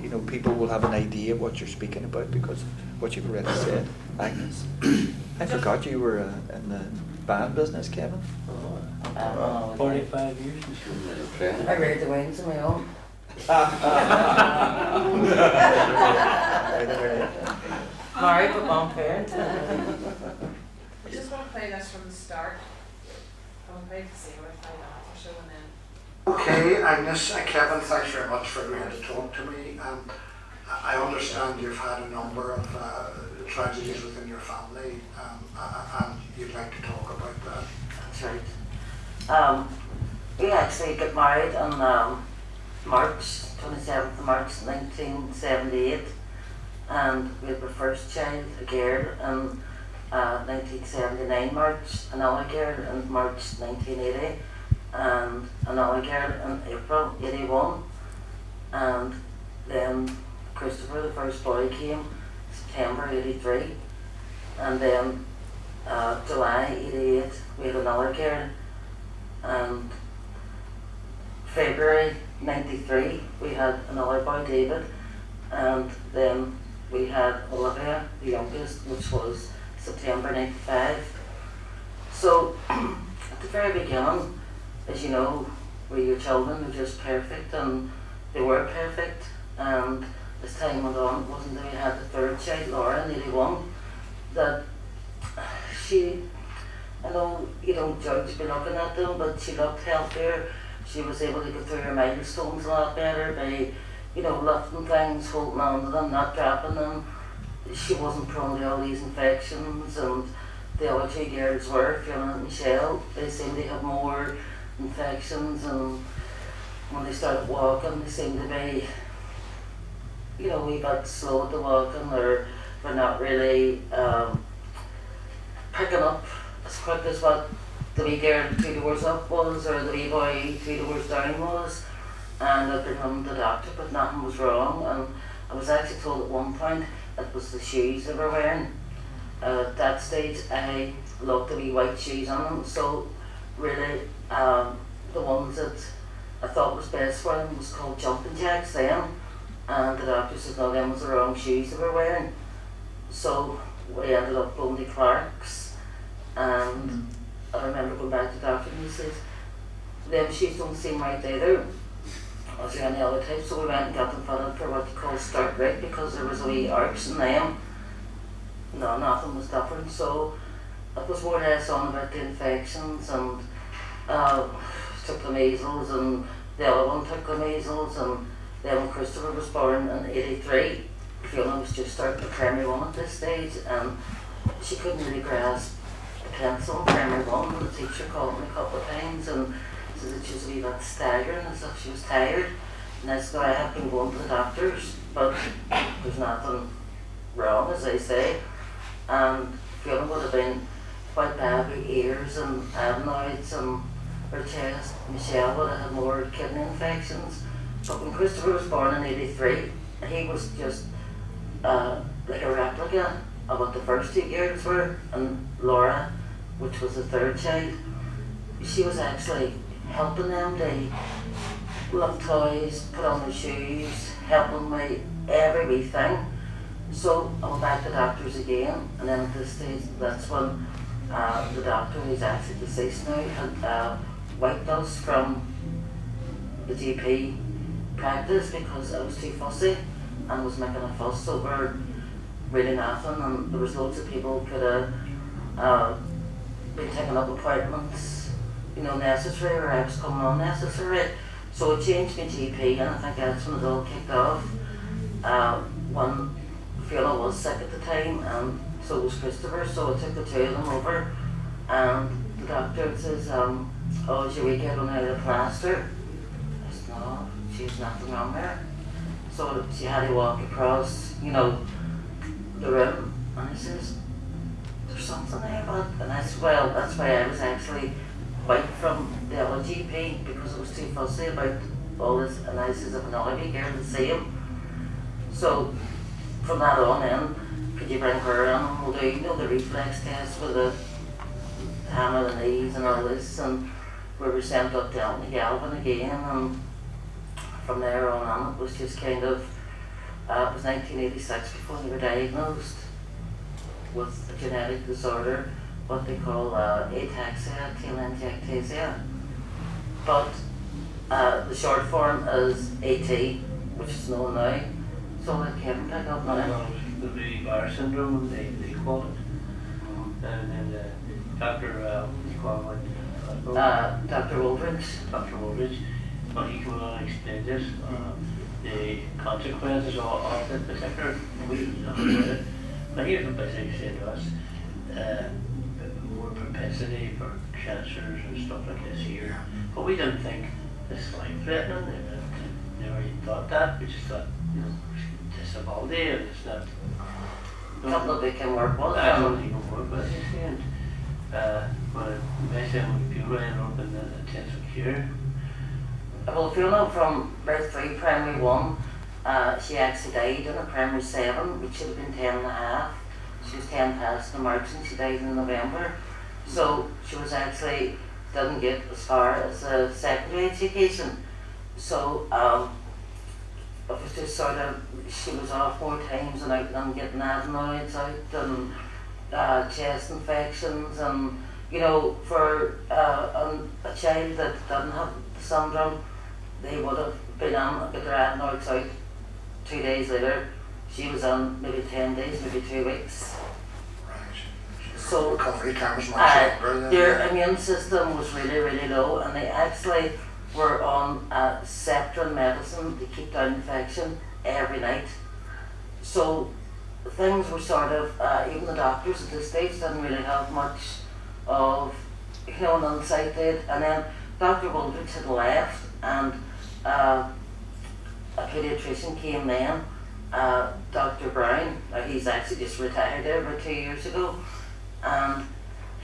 you know, people will have an idea of what you're speaking about because what you've already said, Agnes. I forgot you were in the band business, Kevin. 45 years. I read the wings on my own. Married but one parent. I just want to play this from the start. I want to play to see what I find out for sure and then. Okay, Agnes and Kevin, thanks very much for agreeing to talk to me. I understand you've had a number of tragedies within your family, and you'd like to talk about that. That's right. We actually got married on March 27th of March 1978, and we had our first child, a girl, in 1979 March, another girl in March 1980. And another girl in April 81, and then Christopher, the first boy, came September 83, and then July 88 we had another girl, and February 93 we had another boy, David, and then we had Olivia, the youngest, which was September 95. So at the very beginning, as you know, your children were just perfect, and they were perfect, and as time went on, it wasn't until we had the third child, Laura, in 81, that she, I know you don't judge by looking at them, but she looked healthier. She was able to go through her milestones a lot better by, you know, lifting things, holding on to them, not dropping them. She wasn't prone to all these infections, and the other two girls were, Fiona and Michelle. They seemed to have more infections, and when they started walking, they seemed to be, you know, we got slow at the walking, or we're not really picking up as quick as what the wee girl 2 doors up was, or the wee boy 2 doors down was. And I'd been running to the doctor, but nothing was wrong. And I was actually told at one point it was the shoes they were wearing. At that stage, I loved the wee white shoes on them, so really the ones that I thought was best for them was called jumping jacks then, and the doctor said no, them was the wrong shoes they were wearing. So we ended up going to Clark's, and I remember going back to the doctor and he said, them shoes don't seem right either. Was there any other type? So we went and got them fitted for what you call start right, because there was a wee arch in them. No, nothing was different. So it was more or less on about the infections, and took the measles, and the other one took the measles, and then when Christopher was born in 83, Fiona was just starting the primary one at this stage, and she couldn't really grasp the pencil in primary one, and the teacher called me a couple of times and said that she was a wee bit staggering, as if she was tired. And I said, I have been going to the doctors, but there's nothing wrong, as they say. And Fiona would have been quite bad with ears and adenoids and her chest. Michelle would have had more kidney infections. But when Christopher was born in 83, he was just like a replica of what the first 2 girls were. And Laura, which was the third child, she was actually helping them. love toys, put on my shoes, helping me every wee thing. So I went back to doctors again, and then at this stage, that's when the doctor, who's actually deceased now, had wiped us from the GP practice because I was too fussy and was making a fuss over really nothing, and there was loads of people could have been taking up appointments, you know, necessary, or I was coming unnecessary. So I changed my GP, and I think that's when it all kicked off. One Fiona was sick at the time, and so was Christopher, so I took the two of them over, and the doctor says, oh, is your wee kid on out of plaster? I said, no, she's nothing wrong there. So she had to walk across, you know, the room, and he says, there's something there, bud. And I said, well, that's why I was actually wiped from the other GP, because I was too fussy about all this, and I says, I've an alibi girl to see him. So from that on in, could you bring her in, and we'll do, you know, the reflex test with the hammer the knees and all this, and we were sent up down to Galvin again, and from there on it was just kind of, it was 1986 before they were diagnosed with a genetic disorder, what they call ataxia telangiectasia. But the short form is AT, which is known now. So let Kevin pick up now. The Barr syndrome, they call it. And then Dr. Dr. Aldridge. Dr. Aldridge. Well, he came along and explained this. The consequences of the particular week. But here's what basically said to us. More propensity for cancers and stuff like this here. But we didn't think this was life-threatening. Never even thought that. We just thought, you know, disability, and it's not. Couple of can work well. I don't even work with it. And when my son with Pura ended up in the intensive care. Well, Fiona from birth 3, primary 1, she actually died in a primary 7, which should have been 10 and a half. She was 10 past in March and she died in November. So she was actually, didn't get as far as a secondary education. So it was just sort of, she was off more times and out and getting adenoids out and chest infections, and you know, for a child that didn't have the syndrome, they would have been on, get their adenoids out 2 days later. She was on maybe 10 days, maybe 2 weeks. So recovery time was much shorter than their immune system was really, really low, and they actually were on Septrin medicine to keep down infection every night. So things were sort of, even the doctors at this stage didn't really have much of, you know, an insight did. And then Dr. Woldridge had left, and a pediatrician came then, Dr. Brown. He's actually just retired there about 2 years ago, and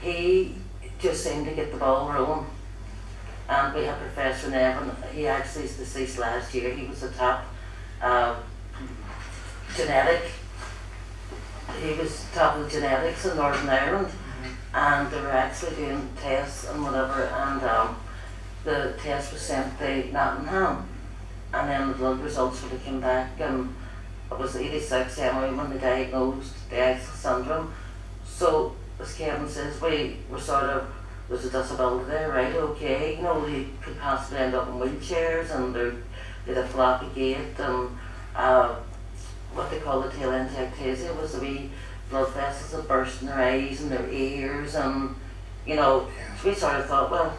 he just seemed to get the ball rolling. And we had Professor Nevin. He actually is deceased last year. He was the top genetic. He was top of the genetics in Northern Ireland, and they were actually doing tests and whatever. And the test was sent to Nottingham, and then the blood results would have come back, and it was 86 anyway when they diagnosed the Axel syndrome. So as Kevin says, we were sort of, there's a disability there, right, okay, you know, they could possibly end up in wheelchairs, and they'd have floppy gait, and what they call the telangiectasia was the wee blood vessels that burst in their eyes and their ears, and, you know, so we sort of thought, well,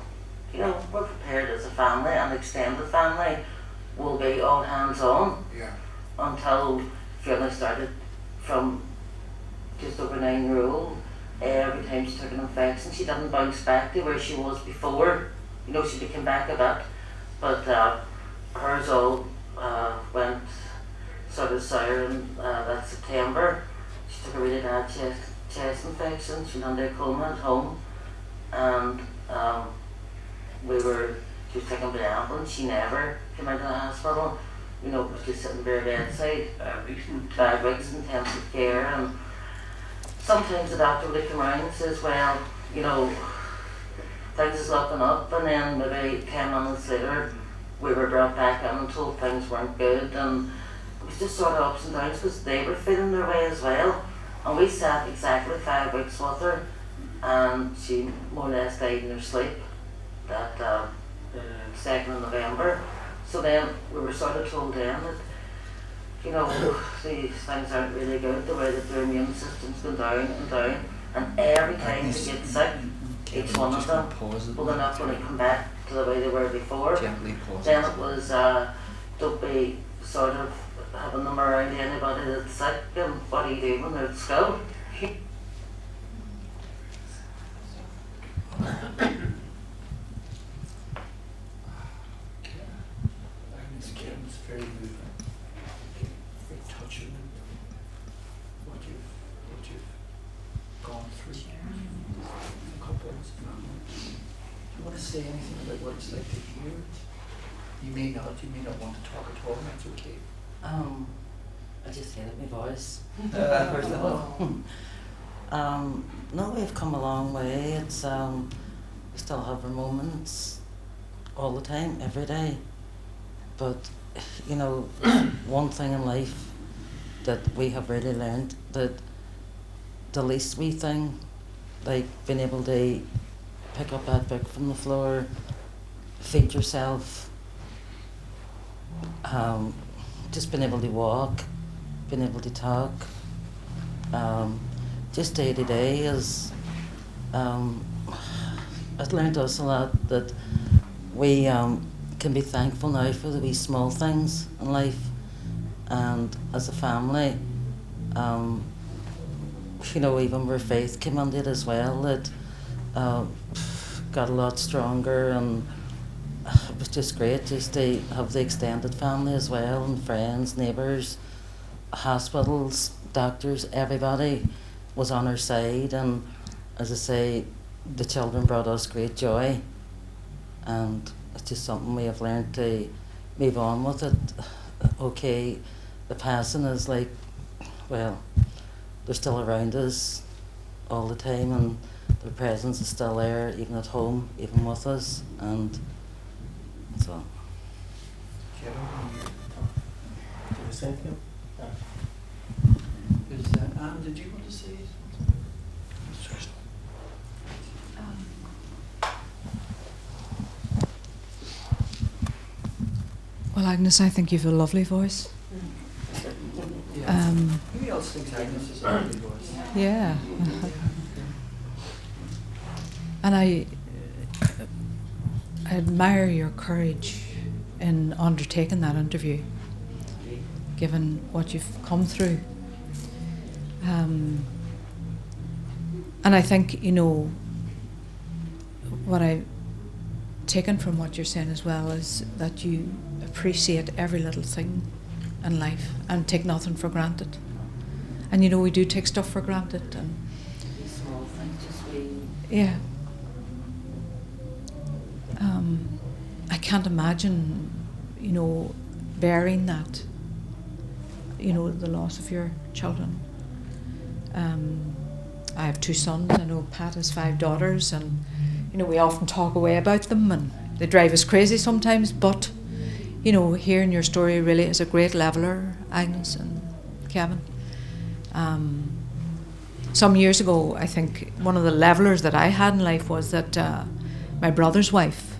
you know, we're prepared as a family, and extended family will be all hands on, until Fiona started from just over 9-year-old. Every time she took an infection, she didn't bounce back to where she was before. You know, she came back a bit, but hers all went sort of sour in that September. She took a really bad chest infection. She went under a coma at home, and she was taken by the ambulance. She never came out of the hospital. You know, was just sitting bare bedside. 5 weeks in intensive care, and sometimes the doctor would come around and says, well, you know, things is looking up, and then maybe 10 minutes later, we were brought back in and told things weren't good, and it was just sort of ups and downs because they were feeling their way as well. And we sat exactly 5 weeks with her, and she more or less died in her sleep that 2nd of November. So then we were sort of told then that, you know, these things aren't really good, the way that their immune system's gone down and down, and every time they get sick, each one of them, well, they're not going to come back to the way they were before. Then it was, don't be sort of having them around anybody that's sick, and what do you do when they're at school? It's very moving, very touching. What you've gone through. Couples, family. Do you want to say anything about what it's like to hear it? You may not want to talk at all. That's okay. I just hated my voice. First of all. No, we've come a long way. It's we still have our moments all the time, every day. But you know, one thing in life that we have really learned, that the least wee thing, like being able to pick up that book from the floor, feed yourself, just being able to walk, being able to talk, just day to day is, it learned us a lot that we can be thankful now for the wee small things in life, and as a family, you know, even where faith came into it as well, it got a lot stronger, and it was just great just to have the extended family as well, and friends, neighbours, hospitals, doctors, everybody was on our side, and as I say, the children brought us great joy, and it's just something we have learned to move on with it. Okay, the passing is like, well, they're still around us all the time, and their presence is still there, even at home, even with us, and so. Thank you. Anne, did you want to say something? Well, Agnes, I think you've a lovely voice. Who else thinks Agnes has a lovely voice? Yeah. And I admire your courage in undertaking that interview, given what you've come through. And I think, you know, what I've taken from what you're saying as well is that you appreciate every little thing in life and take nothing for granted. And you know, we do take stuff for granted, and Small things, just wee. yeah. I can't imagine, you know, bearing that, you know, the loss of your children. I have 2 sons. I know Pat has 5 daughters, and you know, we often talk away about them, and they drive us crazy sometimes. But you know, hearing your story really is a great leveler, Agnes and Kevin. Some years ago, I think one of the levelers that I had in life was that my brother's wife,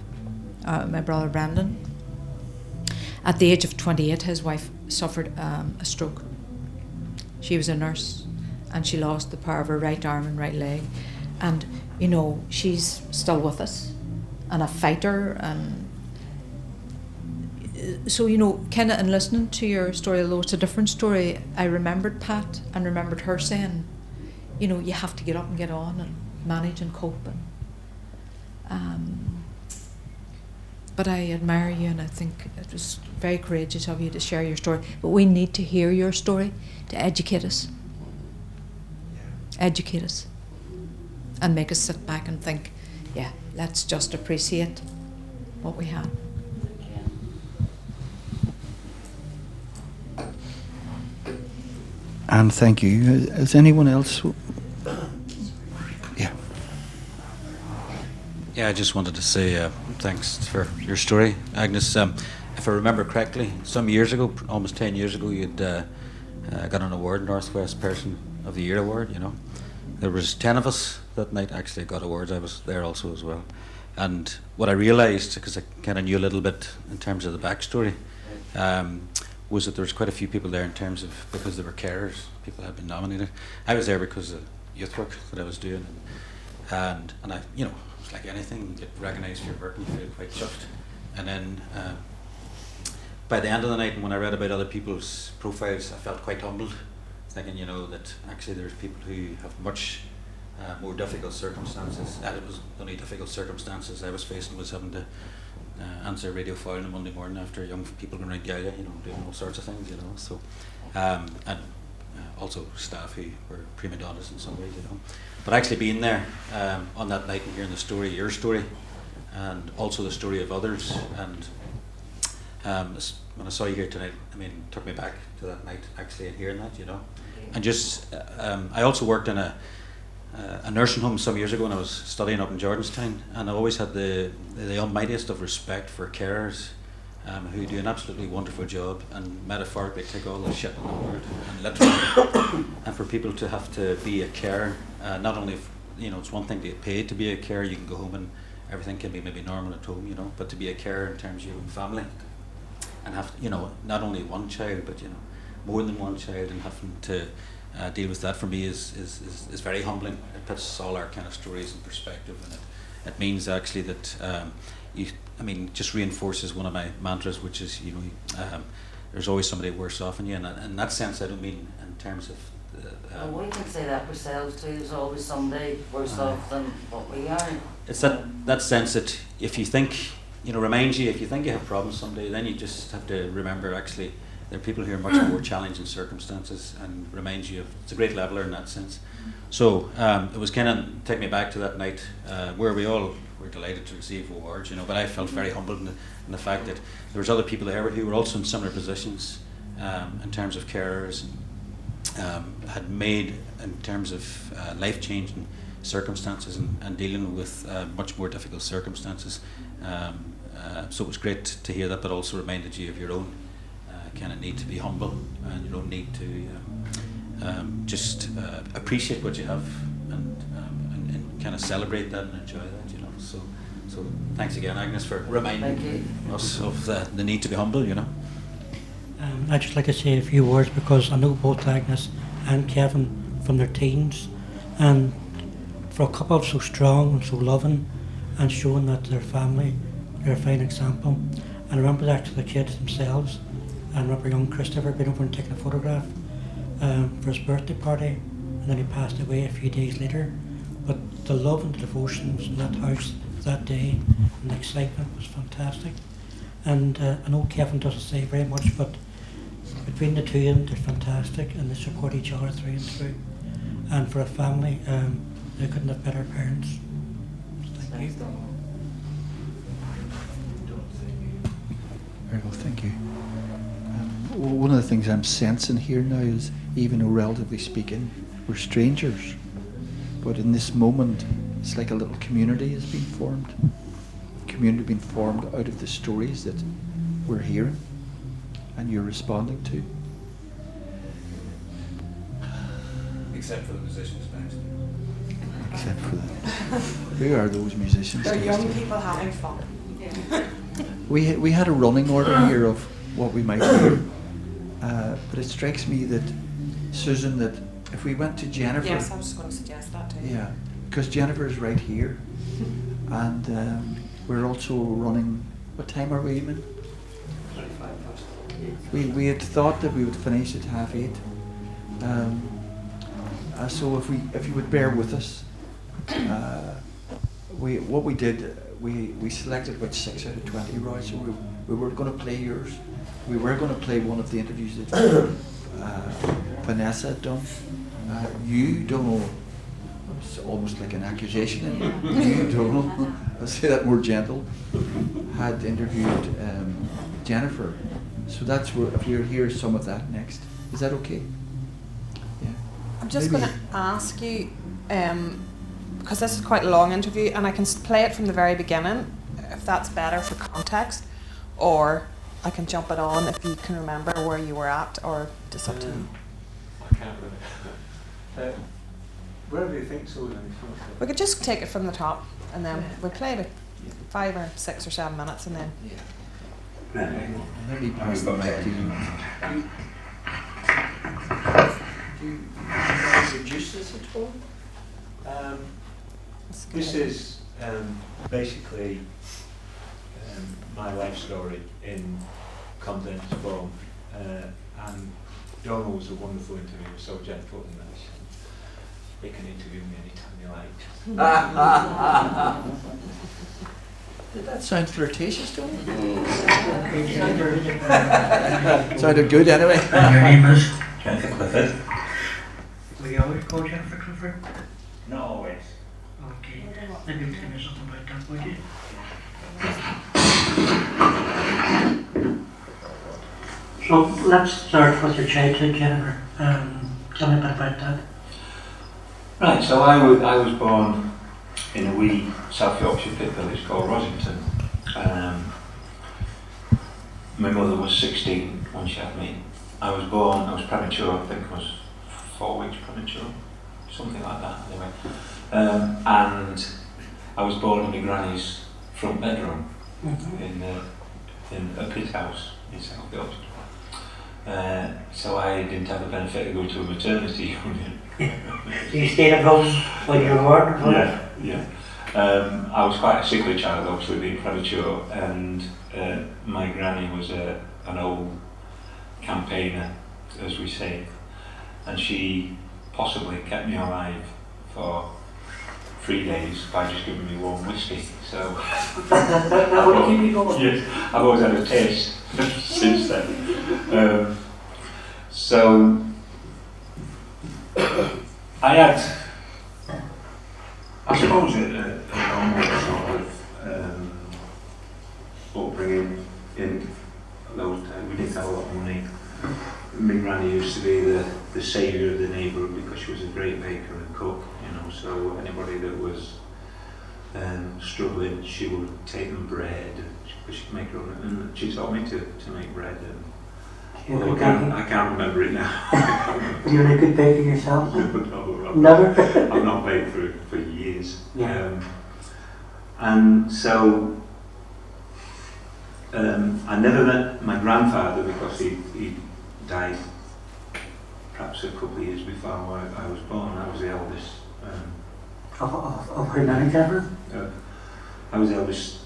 my brother Brandon, at the age of 28, his wife suffered a stroke. She was a nurse, and she lost the power of her right arm and right leg. And you know, she's still with us, and a fighter. And so, you know, kind of in listening to your story, although it's a different story, I remembered Pat and remembered her saying, you know, you have to get up and get on and manage and cope. And but I admire you, and I think it was very courageous of you to share your story. But we need to hear your story to educate us. Educate us. And make us sit back and think, yeah, let's just appreciate what we have. And thank you. Is anyone else? Yeah. Yeah, I just wanted to say thanks for your story, Agnes. If I remember correctly, some years ago, almost 10 years ago, you'd got an award, Northwest Person of the Year award, you know. There was 10 of us that night actually got awards. I was there also as well. And what I realised, because I kind of knew a little bit in terms of the backstory, was that there was quite a few people there in terms of, because they were carers, people had been nominated. I was there because of youth work that I was doing. And I, you know, it's like anything, you get recognised for your work and you feel quite chuffed. And then by the end of the night, and when I read about other people's profiles, I felt quite humbled, thinking, you know, that actually there's people who have much more difficult circumstances. And it was only difficult circumstances I was facing was having to answer radio foul on a Monday morning after young people going around Galia, you know, doing all sorts of things, you know. So, and also staff who were prima donnas in some ways, you know. But actually being there on that night and hearing the story, your story, and also the story of others, and when I saw you here tonight, I mean, it took me back to that night actually and hearing that, you know. And just, I also worked in a nursing home some years ago when I was studying up in Jordanstown, and I always had the almightiest of respect for carers who do an absolutely wonderful job and metaphorically take all the shit in the world and literally, and for people to have to be a carer, not only, you know, it's one thing to get paid to be a carer, you can go home and everything can be maybe normal at home, you know, but to be a carer in terms of your own family and have, you know, not only one child, but, you know, more than one child, and having to deal with that for me is very humbling. It puts all our kind of stories in perspective, and it means actually that I mean, just reinforces one of my mantras, which is, you know, there's always somebody worse off than you, and in that sense, I don't mean in terms of. Well, we can say that ourselves too. There's always somebody worse off than what we are. It's that sense that if you think, you know, reminds you, if you think you have problems someday, then you just have to remember actually there are people who are much more challenging circumstances, and reminds you of, it's a great leveler in that sense. So it was kind of take me back to that night where we all were delighted to receive awards, you know, but I felt very humbled in the fact that there was other people there who were also in similar positions in terms of carers, had made in terms of life-changing circumstances and dealing with much more difficult circumstances. So it was great to hear that, but also reminded you of your own kind of need to be humble and your own need to just appreciate what you have and kind of celebrate that and enjoy that, you know. So thanks again, Agnes, for reminding us of the need to be humble, you know. I'd just like to say a few words because I know both Agnes and Kevin from their teens, and for a couple so strong and so loving and showing that to their family, they're a fine example. And I remember that to the kids themselves. I remember young Christopher being over and taking a photograph for his birthday party, and then he passed away a few days later. But the love and the devotions in that house that day and the excitement was fantastic. And I know Kevin doesn't say very much, but between the two of them, they're fantastic and they support each other through and through. And for a family, they couldn't have better parents. Thank you. Very well, thank you. One of the things I'm sensing here now is, even though relatively speaking, we're strangers, but in this moment, it's like a little community has been formed. Community being formed out of the stories that we're hearing and you're responding to. Except for the musicians next. Except for that. Who are those musicians? They're young people having fun. We had a running order here of what we might hear, but it strikes me that, Susan, that if we went to Jennifer... Yes, I was just going to suggest that too. Yeah, because Jennifer is right here, and we're also running... What time are we even? We had thought that we would finish at 8:30. So if you would bear with us, what we did, we selected about 6 out of 20, right? So we were going to play yours. We were going to play one of the interviews that Vanessa had done. You, Donal, it's almost like an accusation. You, Donal, I'll say that more gentle, had interviewed Jennifer. So that's where, if you hear some of that next. Is that okay? Yeah. I'm just going to ask you, because this is quite a long interview, and I can play it from the very beginning, if that's better for context, or I can jump it on if you can remember where you were at, or just up to you. I can't really. Where do you think so then? We could just take it from the top, and then we play it 5 or 6 or 7 minutes, and then. Maybe pass the mic to you. Do you introduce this at all? This is basically my life story in condensed form, and Donal was a wonderful interviewer, so gentle and nice. You can interview me anytime you like. Did that sound flirtatious to me? Sounded good anyway. And your name is? Jennifer Clifford. Will you always call Jennifer Clifford? Not always. Okay. Maybe you can tell me something about that, would you? So let's start with your childhood, Jennifer. Tell me a bit about that. Right, so I was born in a wee South Yorkshire pit village called Rosington. My mother was 16 when she had me. I was premature, I think I was 4 weeks premature, something like that anyway. And I was born in my granny's front bedroom in a pit house in South Yorkshire. So I didn't have the benefit of going to a maternity union. So you stayed at home when you were born? Yeah. I was quite a sickly child, obviously being premature, and my granny was an old campaigner, as we say, and she possibly kept me alive for 3 days by just giving me warm whiskey. So that would keep you going? Yes, I've always had a taste since then. So I suppose a normal sort of upbringing in those times. We didn't have a lot of money. My granny used to be the saviour of the neighbourhood because she was a great baker and cook, so anybody that was struggling, she would take them bread, because she could make her own, and she taught me to make bread. And I can't remember it now. You're a good baker yourself? No, Never? I've not baked for years. Yeah. And so I never met my grandfather because he died perhaps a couple of years before I was born. I was the eldest. Of her nanny, Jennifer? I was the eldest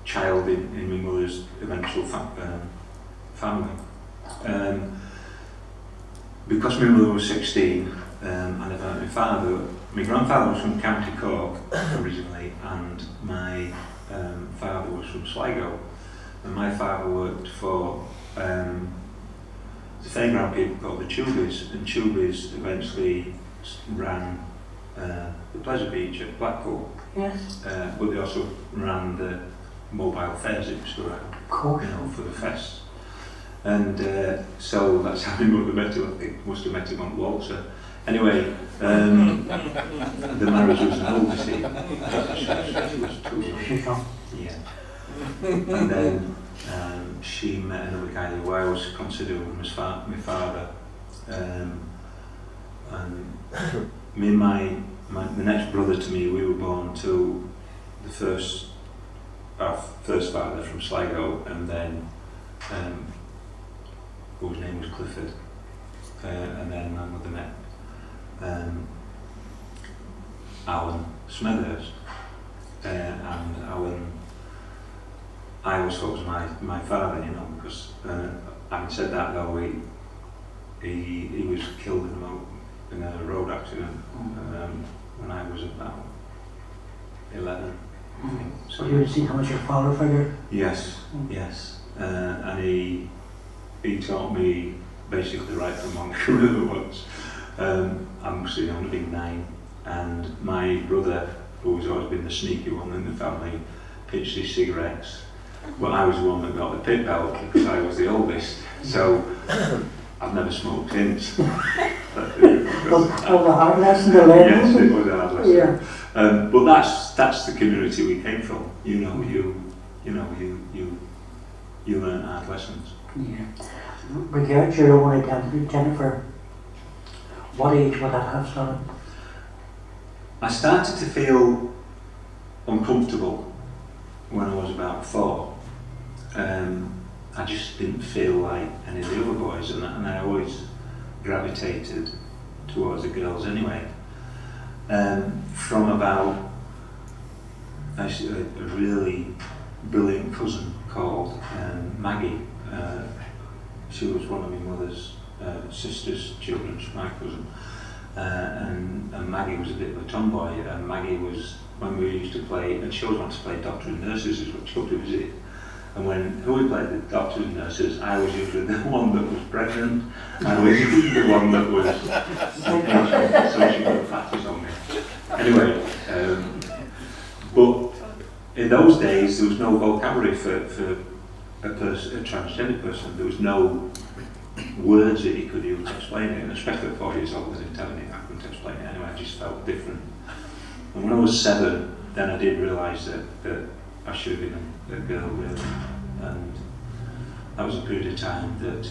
child in my mother's eventual family. Because my mother was 16, I never met my father. My grandfather was from County Cork originally, and my father was from Sligo. And my father worked for the fairground people called the Tubies, and Tubies eventually ran the Pleasure Beach at Blackpool. Yes. But they also ran the mobile fairs that used to run, for the fest. And so that's how my mother met him. I think must have met him on Walter. Anyway, the marriage was annulled, you see. She was too young. Yeah. And then she met another guy who I was considering as my father. And me and the next brother to me, we were born to our first father from Sligo, and then whose name was Clifford, and then my mother met Alan Smethurst, and Alan, I always thought was my father, because having said that though, he was killed in a road accident when I was about 11. So you would see how much your father figure? Yes, yes, and he taught me basically right from wrong, whoever it was. I must have only been 9, and my brother, who's always been the sneaky one in the family, pitched his cigarettes. Well, I was the one that got the pit belt because I was the oldest, so I've never smoked since. Was a hard lesson to learn? Yes, it was a hard lesson. Yeah. But that's the community we came from. You you know, you learn hard lessons. Yeah. Regarding your own identity, Jennifer, what age would that have started? I started to feel uncomfortable when I was about 4. I just didn't feel like any of the other boys, and I always gravitated towards the girls anyway. From about actually a really brilliant cousin called Maggie. She was one of my mother's sister's children, my cousin. And Maggie was a bit of a tomboy, and Maggie was, when we used to play, and she always wanted to play doctors and nurses, is what she loved to visit. And when we played the doctors and nurses, I was usually the one that was pregnant, I was the one that was so she got fatties on me. Anyway, but in those days there was no vocabulary for a transgender person. There was no words that you could use to explain it, and especially at 4 years old, I didn't tell me I couldn't explain it anyway, I just felt different. And when I was 7, then I did realise that I should have been a girl really, and that was a period of time that,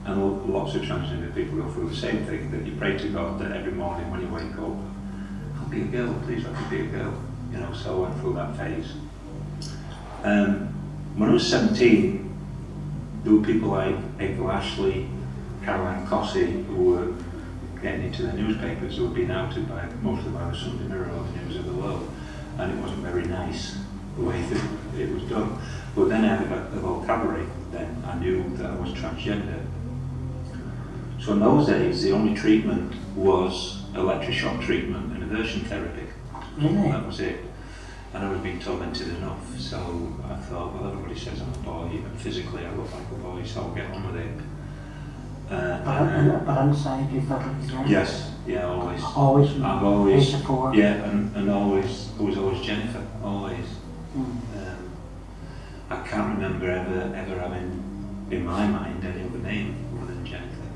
and lots of transgender people go through the same thing, that you pray to God that every morning when you wake up, I'll be a girl, please let me be a girl, you know, so I went through that phase. When I was 17, there were people like April Ashley, Caroline Cossey, who were getting into the newspapers, who were being outed by mostly by the Sunday Mirror or the News of the World, and it wasn't very nice the way that it was done. But then I had the vocabulary, then I knew that I was transgender. So in those days, the only treatment was electroshock treatment and aversion therapy. Really? That was it. And I was being tormented enough, so I thought, well, everybody says I'm a boy, and physically I look like a boy, so I'll get on with it. But inside you felt like a girl? Yes, yeah, always. Always? I've always, 8 to 4? yeah, and always, I was always Jennifer, always. I can't remember ever having in my mind any other name other than Jennifer.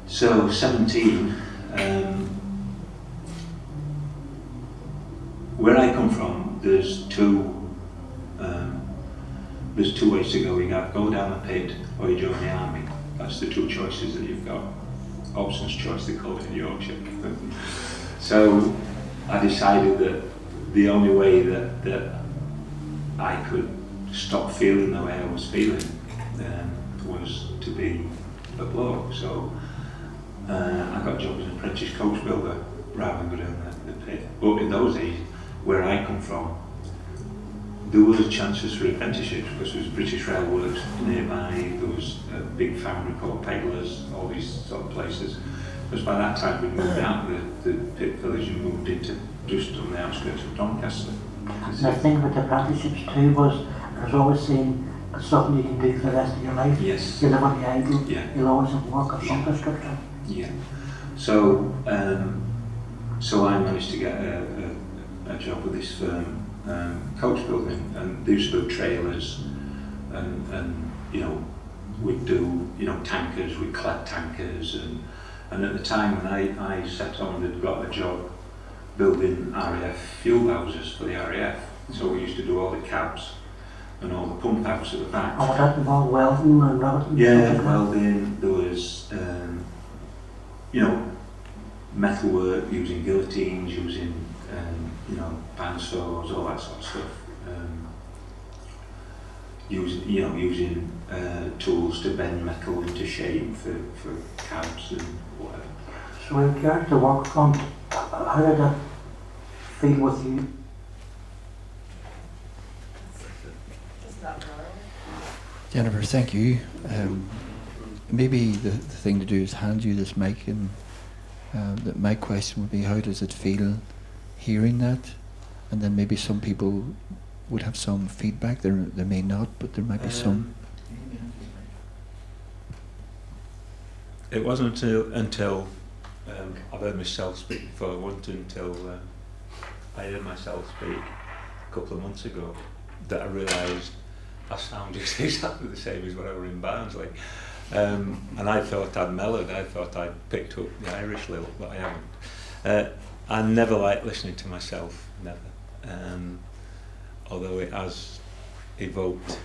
So 17, where I come from, there's two ways to go. You go down the pit or you join the army. That's the 2 choices that you've got. Hobson's choice, they call it in Yorkshire. So I decided that the only way that I could stop feeling the way I was feeling was to be a bloke. So I got a job as an apprentice coach builder rather than go down the pit. But in those days, where I come from, there was chances for apprenticeships because there was British Rail Works nearby, there was a big foundry called Peddlers, all these sort of places. Because by that time we moved out of the pit village and moved into just on the outskirts of Doncaster. And the thing with the apprenticeships too was, there's always saying it's something you can do for the rest of your life. Yes. You'll never be idle. Yeah. You'll always have work of some description. Yeah. So, so I managed to get a job with this firm, coach building, and they used to build trailers, and you know, we'd do, you know, tankers, we'd collect tankers, and at the time when I set on and got a job building RAF fuel houses for the RAF, so we used to do all the cabs and all the pump outs at the back. Oh, that involved welding and riveting? Yeah, welding, there was, you know, metal work, using guillotines, using, you know, bandsaws, all that sort of stuff. Using tools to bend metal into shape for cabs and whatever. So in regard to the work front, how did that feel with you? Jennifer, thank you. Maybe the thing to do is hand you this mic, and my question would be, how does it feel hearing that? And then maybe some people would have some feedback. There may not, but there might be some. It wasn't until I've heard myself speak before. It wasn't until I heard myself speak a couple of months ago that I realised I sound just exactly the same as when I were in Barnsley. And I thought I'd mellowed, I thought I'd picked up the Irish little, but I haven't. I never liked listening to myself, never. although it has evoked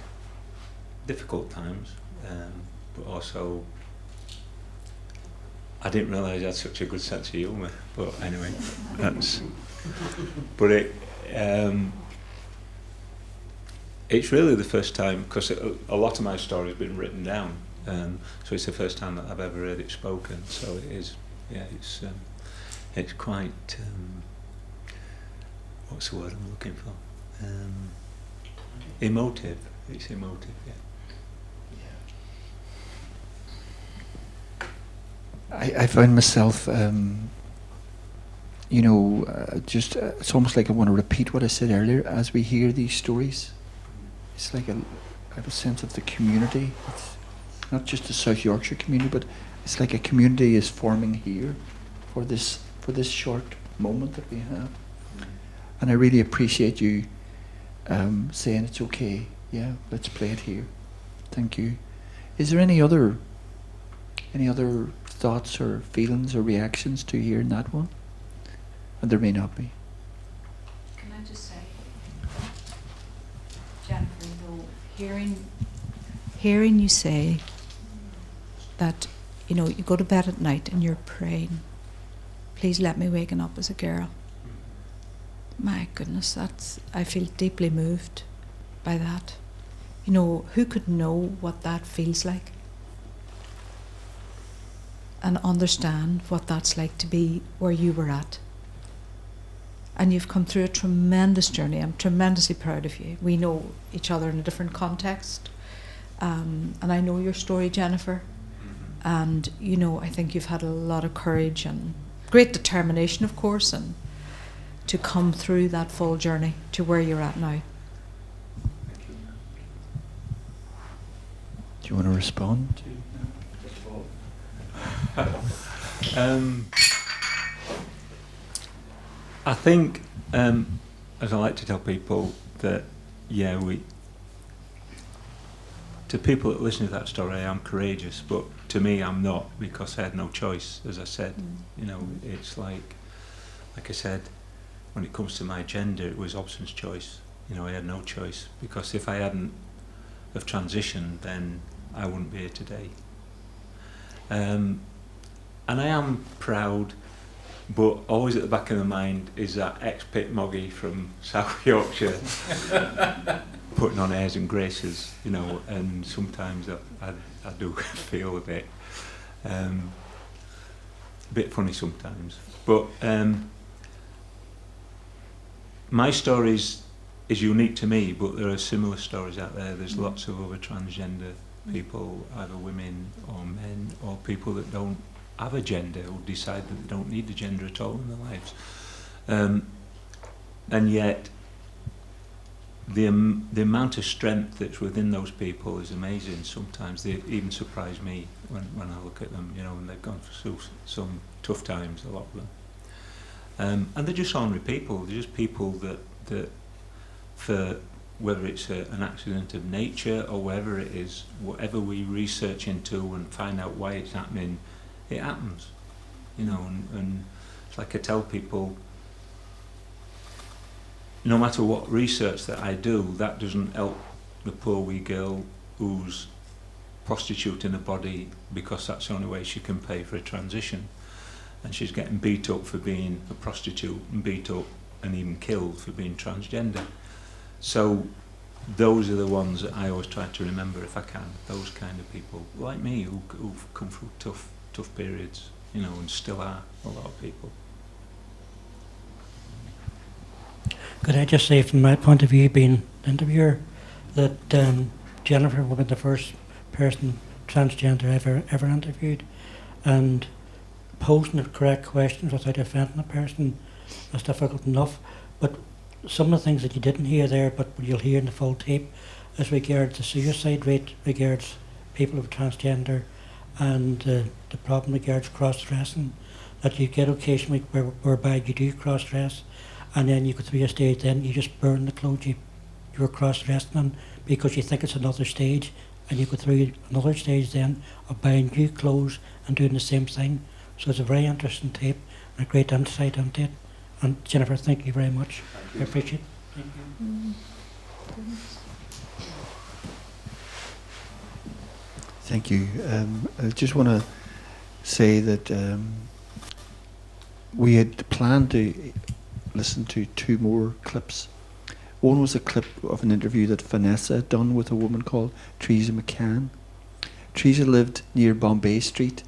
difficult times, but also I didn't realise I had such a good sense of humour. But anyway, it's really the first time, because a lot of my story has been written down, so it's the first time that I've ever heard it spoken. So it is, yeah, it's quite, what's the word I'm looking for? Emotive. It's emotive, yeah. I found myself, just it's almost like I want to repeat what I said earlier. As we hear these stories, it's like I have a sense of the community. It's not just the South Yorkshire community, but it's like a community is forming here for this short moment that we have. And I really appreciate you saying it's okay. Yeah, let's play it here. Thank you. Is there any other thoughts or feelings or reactions to hearing that one? And there may not be. Can I just say, Jennifer, though, hearing you say that, you go to bed at night and you're praying, please let me waken up as a girl. My goodness, I feel deeply moved by that. Who could know what that feels like? And understand what that's like to be where you were at. And you've come through a tremendous journey. I'm tremendously proud of you. We know each other in a different context. And I know your story, Jennifer. And, I think you've had a lot of courage and great determination, of course, and to come through that full journey to where you're at now. Do you want to respond? I think, as I like to tell people, that to people that listen to that story, I am courageous, but to me I'm not, because I had no choice. As I said, it's like I said, when it comes to my gender, it was Hobson's choice. I had no choice, because if I hadn't have transitioned, then I wouldn't be here today. And I am proud, but always at the back of the mind is that ex-pit Moggy from South Yorkshire putting on airs and graces, and sometimes I do feel a bit funny sometimes. But my story is unique to me, but there are similar stories out there. There's lots of other transgender people, either women or men, or people that don't have a gender, or decide that they don't need the gender at all in their lives. And yet, the amount of strength that's within those people is amazing. Sometimes they even surprise me when I look at them, and they've gone through some tough times, a lot of them. And they're just ordinary people. They're just people that for whether it's an accident of nature or whatever it is, whatever we research into and find out why it's happening, it happens. And it's like I tell people, no matter what research that I do, that doesn't help the poor wee girl who's prostituting her body because that's the only way she can pay for a transition. And she's getting beat up for being a prostitute, and beat up and even killed for being transgender. So those are the ones that I always try to remember if I can. Those kind of people, like me, who've come through tough periods, and still are a lot of people. Could I just say, from my point of view, being an interviewer, that Jennifer will be the first person transgender ever interviewed, and posing the correct questions without offending a person is difficult enough. But some of the things that you didn't hear there, but you'll hear in the full tape, as regards the suicide rate, regards people who are transgender, and the problem regards cross-dressing, that you get occasionally whereby you do cross-dress, and then you go through a stage, then you just burn the clothes you're cross-dressing in, because you think it's another stage, and you go through another stage then of buying new clothes and doing the same thing. So it's a very interesting tape and a great insight into it. And Jennifer, thank you very much. I appreciate it. Thank you. Thank you. I just want to say that we had planned to listen to 2 more clips. One was a clip of an interview that Vanessa had done with a woman called Teresa McCann. Teresa lived near Bombay Street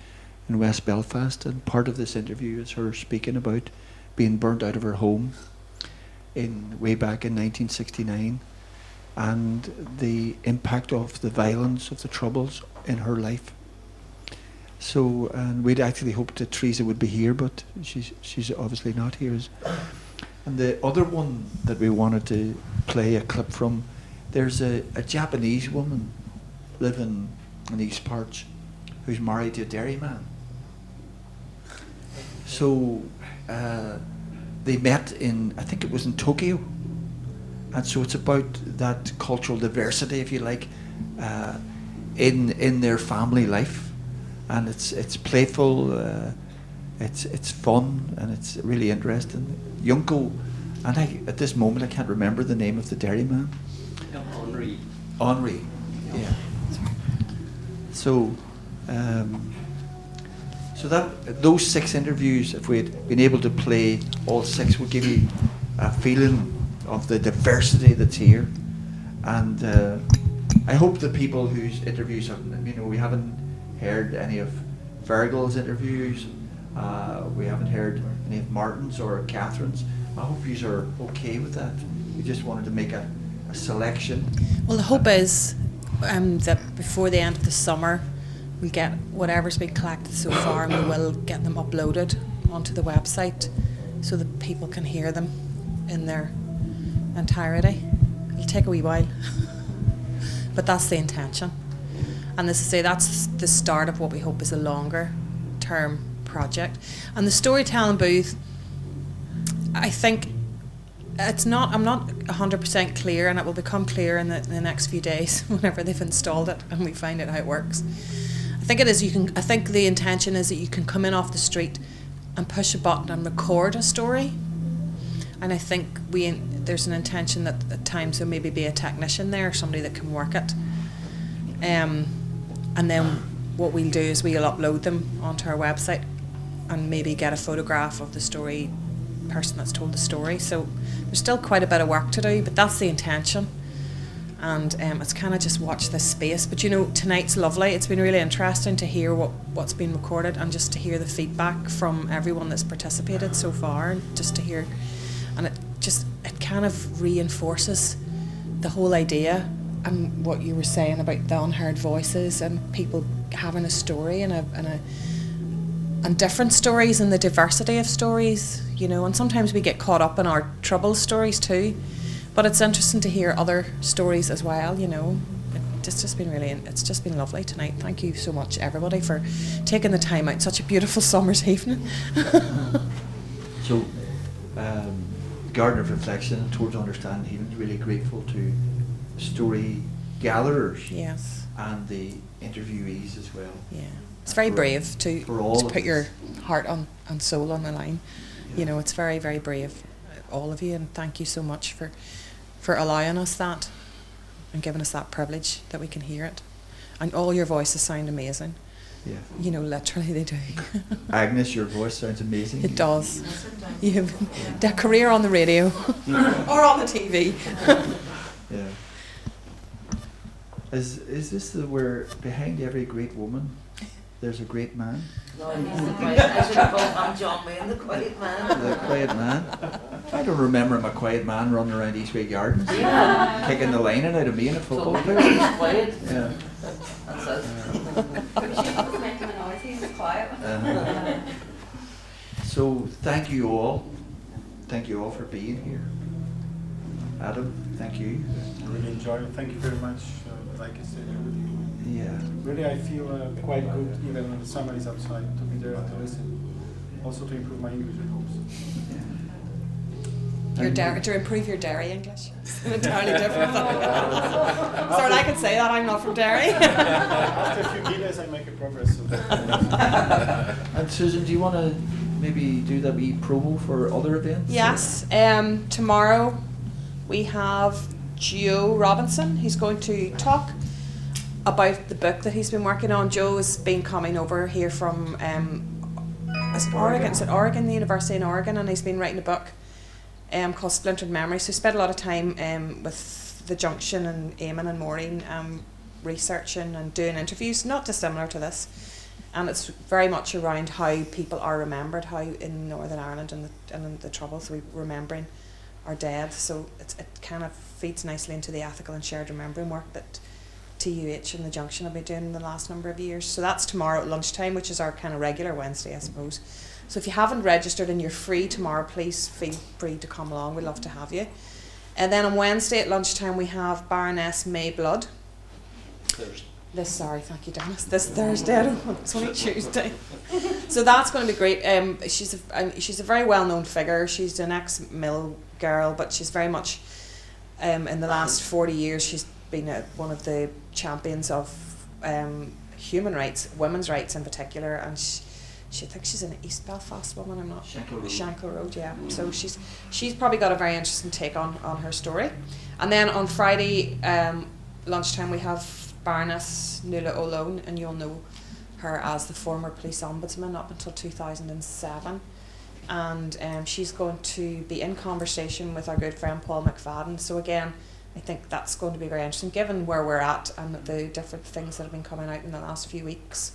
in West Belfast, and part of this interview is her speaking about being burnt out of her home way back in 1969, and the impact of the violence of the Troubles in her life. So, and we'd actually hoped that Teresa would be here, but she's obviously not here. And the other one that we wanted to play a clip from, there's a Japanese woman living in these parts who's married to a dairyman. So they met in, I think it was in Tokyo, and so it's about that cultural diversity, if you like, in their family life, and it's playful, it's fun, and it's really interesting. Junko, and at this moment I can't remember the name of the dairyman. Henri. Henri, yeah. So, so that those 6 interviews, if we had been able to play all 6, would give you a feeling of the diversity that's here, and I hope the people whose interviews have, we haven't heard any of Fergal's interviews, we haven't heard any of Martin's or Catherine's. I hope you are okay with that. We just wanted to make a selection. Well, the hope is that before the end of the summer we'll get whatever's been collected so far, and we will get them uploaded onto the website so that people can hear them in their entirety. It'll take a wee while, but that's the intention. And as I say, that's the start of what we hope is a longer term project. And the storytelling booth, I think I'm not 100% clear, and it will become clear in the next few days whenever they've installed it and we find out how it works. I think I think the intention is that you can come in off the street and push a button and record a story. And I think there's an intention that at times there maybe be a technician there, somebody that can work it. And then what we'll do is we'll upload them onto our website and maybe get a photograph of the person that's told the story. So there's still quite a bit of work to do, but that's the intention. And it's kind of just watch this space. But tonight's lovely. It's been really interesting to hear what's been recorded, and just to hear the feedback from everyone that's participated so far, and just to hear, and it kind of reinforces the whole idea and what you were saying about the unheard voices and people having a story and different stories and the diversity of stories, and sometimes we get caught up in our trouble stories too, but it's interesting to hear other stories as well. It's just been lovely tonight. Thank you so much, everybody, for taking the time out. Such a beautiful summer's evening. So, Garden of Reflection towards Understanding Healing is really grateful to story gatherers, yes, and the interviewees as well. Yeah, it's very brave to put your heart and soul on the line. Yeah. It's very, very brave, all of you, and thank you so much for allowing us that and giving us that privilege that we can hear it. And all your voices sound amazing. Yeah. Literally they do. Agnes, your voice sounds amazing. It does. You have a career on the radio or on the TV. Yeah. Is this where behind every great woman there's a great man? No, he's the quiet. I should have called him John Wayne, the quiet man. The quiet man. I don't remember him a quiet man running around Eastway Gardens, kicking the lining out of me in a football player. He's quiet. Yeah. That's it. She was making a noise. He was quiet. So thank you all. Thank you all for being here. Adam, thank you. I really enjoyed it. Thank you very much. Like I said, yeah. Really, I feel quite good even when the summer is outside to be there to listen. Also to improve my English, I hope. To improve your Derry English. It's entirely different. Sorry, I could say that. I'm not from Derry. After a few guineas, I make a progress. And Susan, do you want to maybe do that wee promo for other events? Yes. Tomorrow we have Joe Robinson. He's going to talk about the book that he's been working on. Joe has been coming over here from Oregon. It's at Oregon, the University in Oregon, and he's been writing a book called Splintered Memories. So he spent a lot of time with the Junction and Eamon and Maureen researching and doing interviews, not dissimilar to this. And it's very much around how people are remembered, how in Northern Ireland and the Troubles we're remembering our dead. So it kind of feeds nicely into the ethical and shared remembering work that TUH and the Junction have been doing in the last number of years. So that's tomorrow at lunchtime, which is our kind of regular Wednesday, I suppose. So if you haven't registered and you're free tomorrow, please feel free to come along. We'd love to have you. And then on Wednesday at lunchtime we have Baroness May Blood. Thank you, Dennis. This Thursday, it's only Tuesday. So that's going to be great. She's a very well-known figure. She's an ex-mill girl, but she's very much, in the last 40 years, she's been one of the champions of human rights, women's rights in particular, and she thinks she's an East Belfast woman. I'm not Shankill Road, yeah. So she's probably got a very interesting take on her story. And then on Friday lunchtime we have Baroness Nuala O'Lone, and you'll know her as the former police ombudsman up until 2007. And she's going to be in conversation with our good friend Paul McFadden. So again, I think that's going to be very interesting, given where we're at and the different things that have been coming out in the last few weeks.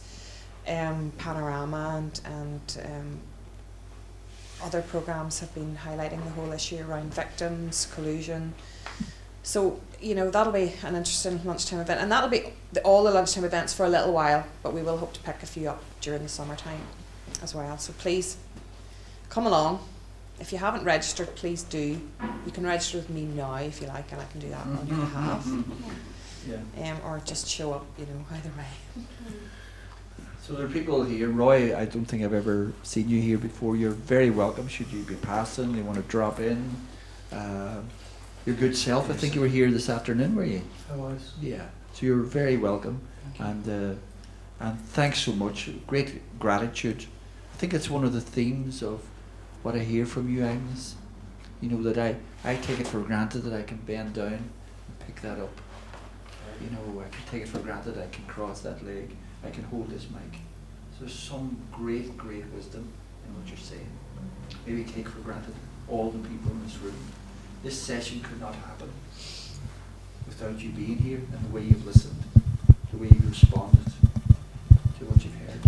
Panorama and other programmes have been highlighting the whole issue around victims, collusion. So, that'll be an interesting lunchtime event, and that'll be all the lunchtime events for a little while, but we will hope to pick a few up during the summertime as well. So please come along. If you haven't registered, please do. You can register with me now if you like, and I can do that on your behalf. Yeah. Or just show up, either way. So there are people here. Roy, I don't think I've ever seen you here before. You're very welcome should you be passing. You want to drop in. Your good self. I think you were here this afternoon, were you? I was. Yeah. So you're very welcome, and thanks so much. Great gratitude. I think it's one of the themes of what I hear from you, Agnes. That I take it for granted that I can bend down and pick that up. I can take it for granted I can cross that leg. I can hold this mic. So there's some great wisdom in what you're saying. Maybe take for granted all the people in this room. This session could not happen without you being here and the way you've listened, the way you've responded to what you've heard.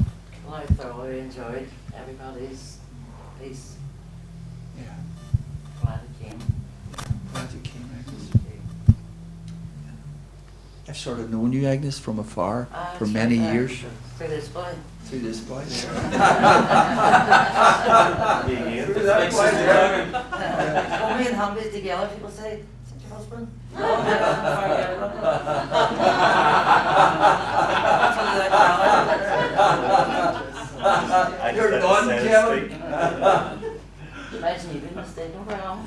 Well, I thoroughly enjoyed everybody's piece. Yeah. Glad it came. Glad you came, Agnes. I've sort of known you, Agnes, from afar for many years. Through this boy. Through this boy. Well, me and Humby together, people say, is that your husband? You're done, Kevin. Imagine you've been mistaken for him.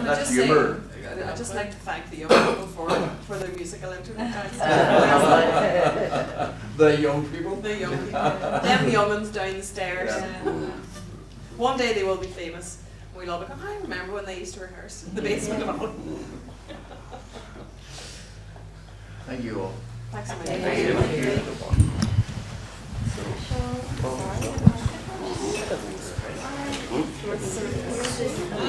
That's humor. I'd just like to thank the young people for their musical internet. The young people? The young people. Them young'uns down the stairs. One day they will be famous. We'll all become, I remember when they used to rehearse in the basement of our Thank you all. Thanks so much. Thank you.